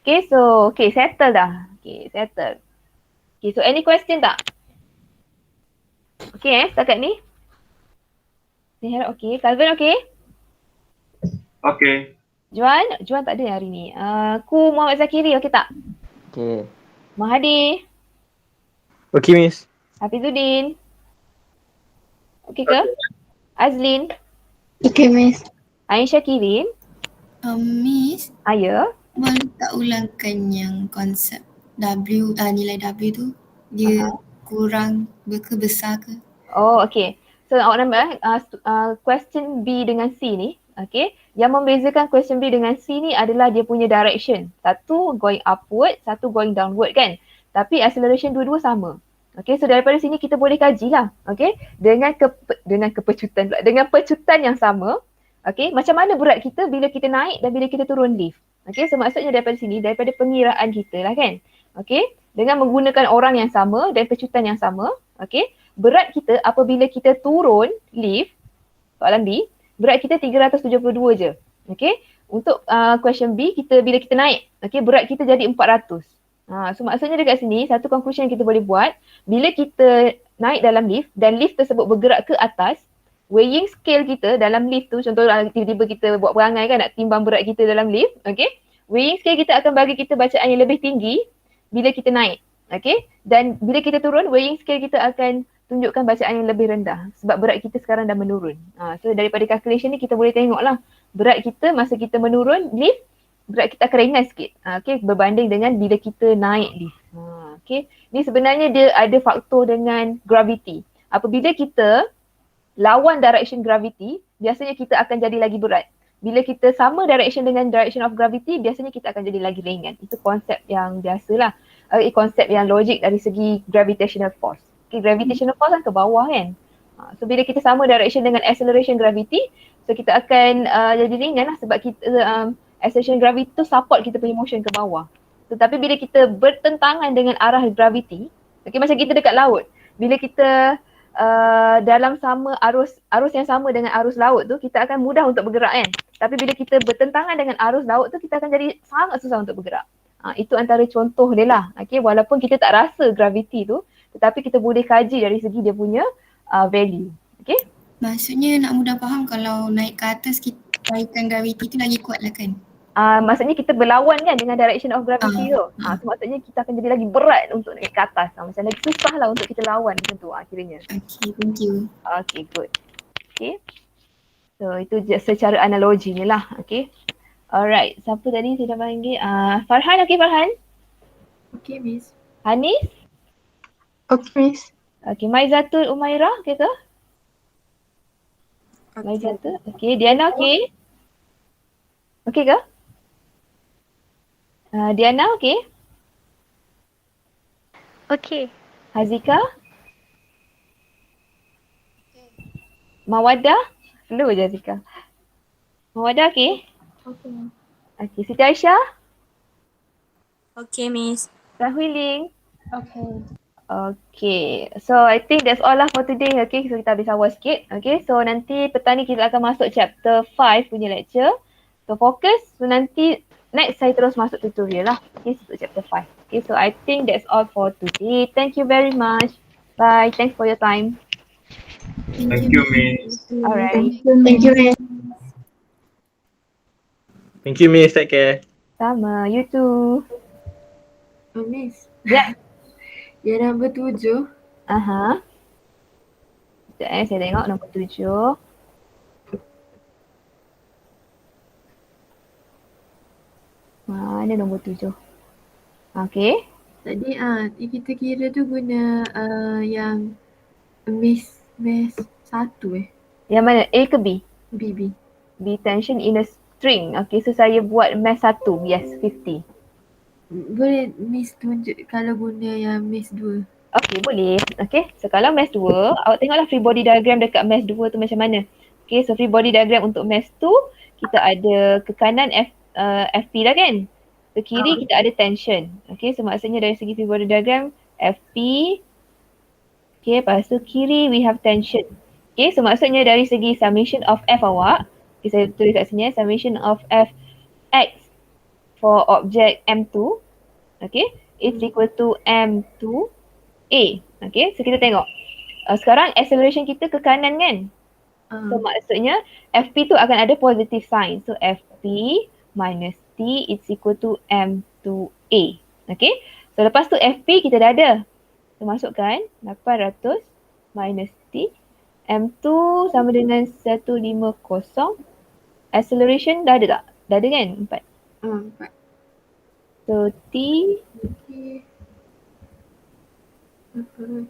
Okay, so settle dah. Okay, settle. Okay, so any question tak? Okay setakat ni? Saya harap okay. Calvin okay? Okay. Juan tak ada hari ni. Aku Muhammad Zakiri okay tak? Okay. Mahadi. Okay, Miss. Hafizuddin. Okay ke? Azlin. Okay, Miss. Aisyah Kirin. Miss, Ya. boleh tak ulangkan yang konsep W, nilai W tu? Dia kurang ke besar ke? Oh, okay. So awak nampak question B dengan C ni. Okay. Yang membezakan question B dengan C ni adalah dia punya direction. Satu going upward, satu going downward kan. Tapi acceleration dua-dua sama. Okay, so daripada sini kita boleh kajilah. Okay, dengan pecutan yang sama. Okay, macam mana berat kita bila kita naik dan bila kita turun lift. Okay, so maksudnya daripada sini, daripada pengiraan kita lah kan. Okay, dengan menggunakan orang yang sama dan pecutan yang sama. Okay, berat kita apabila kita turun lift, soalan B, berat kita 372 je. Okay, untuk question B, bila kita naik, okay, berat kita jadi 400. So maksudnya dekat sini, satu conclusion yang kita boleh buat, bila kita naik dalam lift dan lift tersebut bergerak ke atas, weighing scale kita dalam lift tu, contohnya tiba-tiba kita buat perangai kan nak timbang berat kita dalam lift, okay, weighing scale kita akan bagi kita bacaan yang lebih tinggi bila kita naik, okay, dan bila kita turun, weighing scale kita akan tunjukkan bacaan yang lebih rendah sebab berat kita sekarang dah menurun. So daripada calculation ni kita boleh tengoklah berat kita masa kita menurun lift, berat kita akan ringan sikit, okay, berbanding dengan bila kita naik lift. Okay, ni sebenarnya dia ada faktor dengan gravity. Apabila kita lawan direction gravity, biasanya kita akan jadi lagi berat. Bila kita sama direction dengan direction of gravity, biasanya kita akan jadi lagi ringan. Itu konsep yang biasalah, konsep yang logik dari segi gravitational force. Okay, gravitational force kan ke bawah kan. So bila kita sama direction dengan acceleration gravity, so kita akan jadi ringan lah sebab kita acceleration gravity tu support kita punya motion ke bawah. Tetapi bila kita bertentangan dengan arah gravity, okay, macam kita dekat laut, bila kita dalam sama arus yang sama dengan arus laut tu, kita akan mudah untuk bergerak kan. Tapi bila kita bertentangan dengan arus laut tu, kita akan jadi sangat susah untuk bergerak. Itu antara contoh dia lah. Okay, walaupun kita tak rasa gravity tu, tetapi kita boleh kaji dari segi dia punya value. Okay. Maksudnya nak mudah faham kalau naik ke atas tarikan graviti tu lagi kuat lah kan? Maksudnya kita berlawan kan dengan direction of gravity tu. So maksudnya kita akan jadi lagi berat untuk naik ke atas. Macam lagi susah lah untuk kita lawan macam tu akhirnya. Okay, thank you. Okay, good. Okay. So itu secara analoginya lah. Okay. Alright, siapa tadi saya dah panggil? Farhan, okay Farhan? Okay, Miss. Hanis? Okay, Miss. Okay, Maizatul Umairah, okay ke? Okay. Maizatul, okay. Diana, okay? Okay ke? Diana, okay? Okay. Hazika? Mawada? Slow je Hazika. Mawada, okay? Okay. Okay, Siti Aisyah? Okay, Miss. Rahwiling? Okay. Okay, so I think that's all lah for today. Okay, so kita habis awal sikit. Okay, so nanti petang ni kita akan masuk chapter 5 punya lecture. So fokus, so nanti next saya terus masuk tutorial lah. Okay, so chapter 5. Okay, so I think that's all for today. Thank you very much. Bye, thanks for your time. Thank you, Miss. Alright, Thank you, Miss. Thank you, Miss. Take care. sama. You too. Oh, Miss. Ya. Yang nombor 7. Aha. Sekejap saya tengok nombor 7. Mana nombor 7? Okay. Tadi kita kira tu guna yang Miss 1 Yang mana? A ke B? B. B tension in a string. Okay, so saya buat math 1. Yes, 50. Boleh Miss tunjuk kalau guna yang Miss 2. Okay, boleh. Okay, so kalau math 2, awak tengoklah free body diagram dekat math 2 tu macam mana. Okay, so free body diagram untuk math 2, kita ada ke kanan FP dah kan? Ke kiri kita ada tension. Okay, so maksudnya dari segi free body diagram, FP. Okay, lepas tu kiri we have tension. Okay, so maksudnya dari segi summation of F awak, okay, saya tulis kat sini summation of F X for object M2, okay, it's equal to M2A. Okay, so kita tengok. Sekarang acceleration kita ke kanan kan? So maksudnya FP tu akan ada positive sign. So FP minus T is equal to M2A. Okay, so lepas tu FP kita dah ada. So masukkan 800 minus T. M2 sama dengan 150. Acceleration dah ada tak? Dah ada kan? 4. 4. So T. Okay. 800.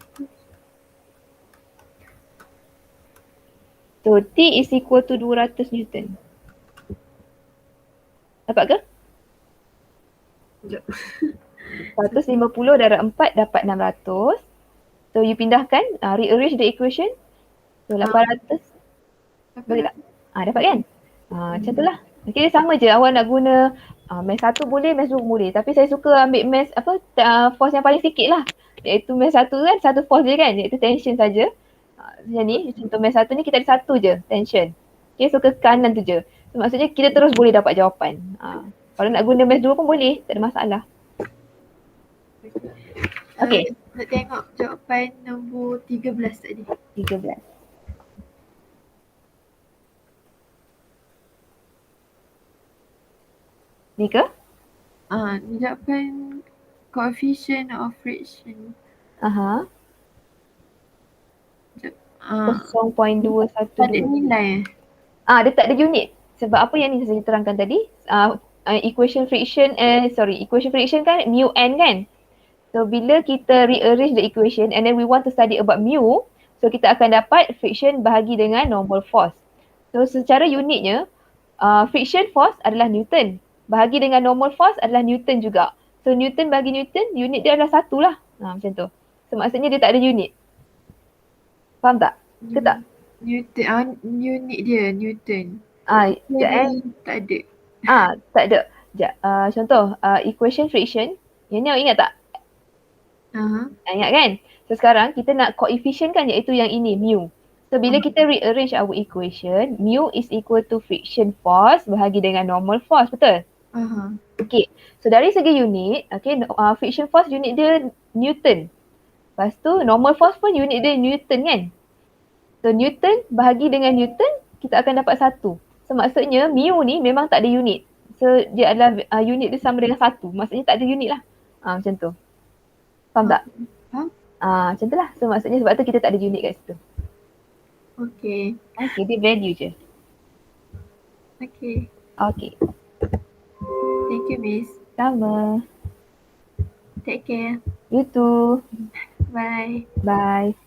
So T is equal to 200 Newton. Dapat ke? Sekejap. 150 darab 4 dapat 600. So you pindahkan, rearrange the equation. So 800. Boleh tak? Dapat kan? Macam tu lah. Okay, sama je. Awak nak guna math 1 boleh, math 2 boleh. Tapi saya suka ambil math force yang paling sikit lah. Iaitu math 1 kan, satu force je kan, iaitu tension saja. Macam ni, contoh math 1 ni kita ada satu je, tension. Okay, so ke kanan tu je. So, maksudnya kita terus boleh dapat jawapan. Kalau nak guna math 2 pun boleh, tak ada masalah. Okay. Nak tengok jawapan nombor 13 tadi. 13. Ni ke? Ni jawapan coefficient of friction. Aha. Tak 0.212. ada nilai Dia tak ada unit. Sebab apa yang ni saya terangkan tadi? Equation friction kan mu n kan? So bila kita rearrange the equation and then we want to study about mu, so kita akan dapat friction bahagi dengan normal force. So secara unitnya, friction force adalah Newton. Bahagi dengan normal force adalah Newton juga. So Newton bagi Newton, unit dia adalah 1 lah. Macam tu. So maksudnya dia tak ada unit. Faham tak? Ke tak? Newton, unit dia Newton. Sekejap Tak ada. tak ada. Sekejap. Contoh, equation friction. Yang ni awak ingat tak? Ingat kan? So sekarang kita nak coefficient kan, iaitu yang ini, mu. So bila kita rearrange our equation, mu is equal to friction force bahagi dengan normal force, betul? Okay. So dari segi unit, okay, friction force unit dia Newton. Lepas tu normal force pun unit dia Newton kan? So Newton bahagi dengan Newton, kita akan dapat 1. So maksudnya mu ni memang tak ada unit. So dia adalah unit dia sama dengan 1. Maksudnya tak ada unit lah. Macam tu. Faham tak? Macam tu lah. So maksudnya sebab tu kita tak ada unit kat situ. Okay, dia value je. Okay. Thank you, Miss. Sama. Take care. You too. Bye. Bye.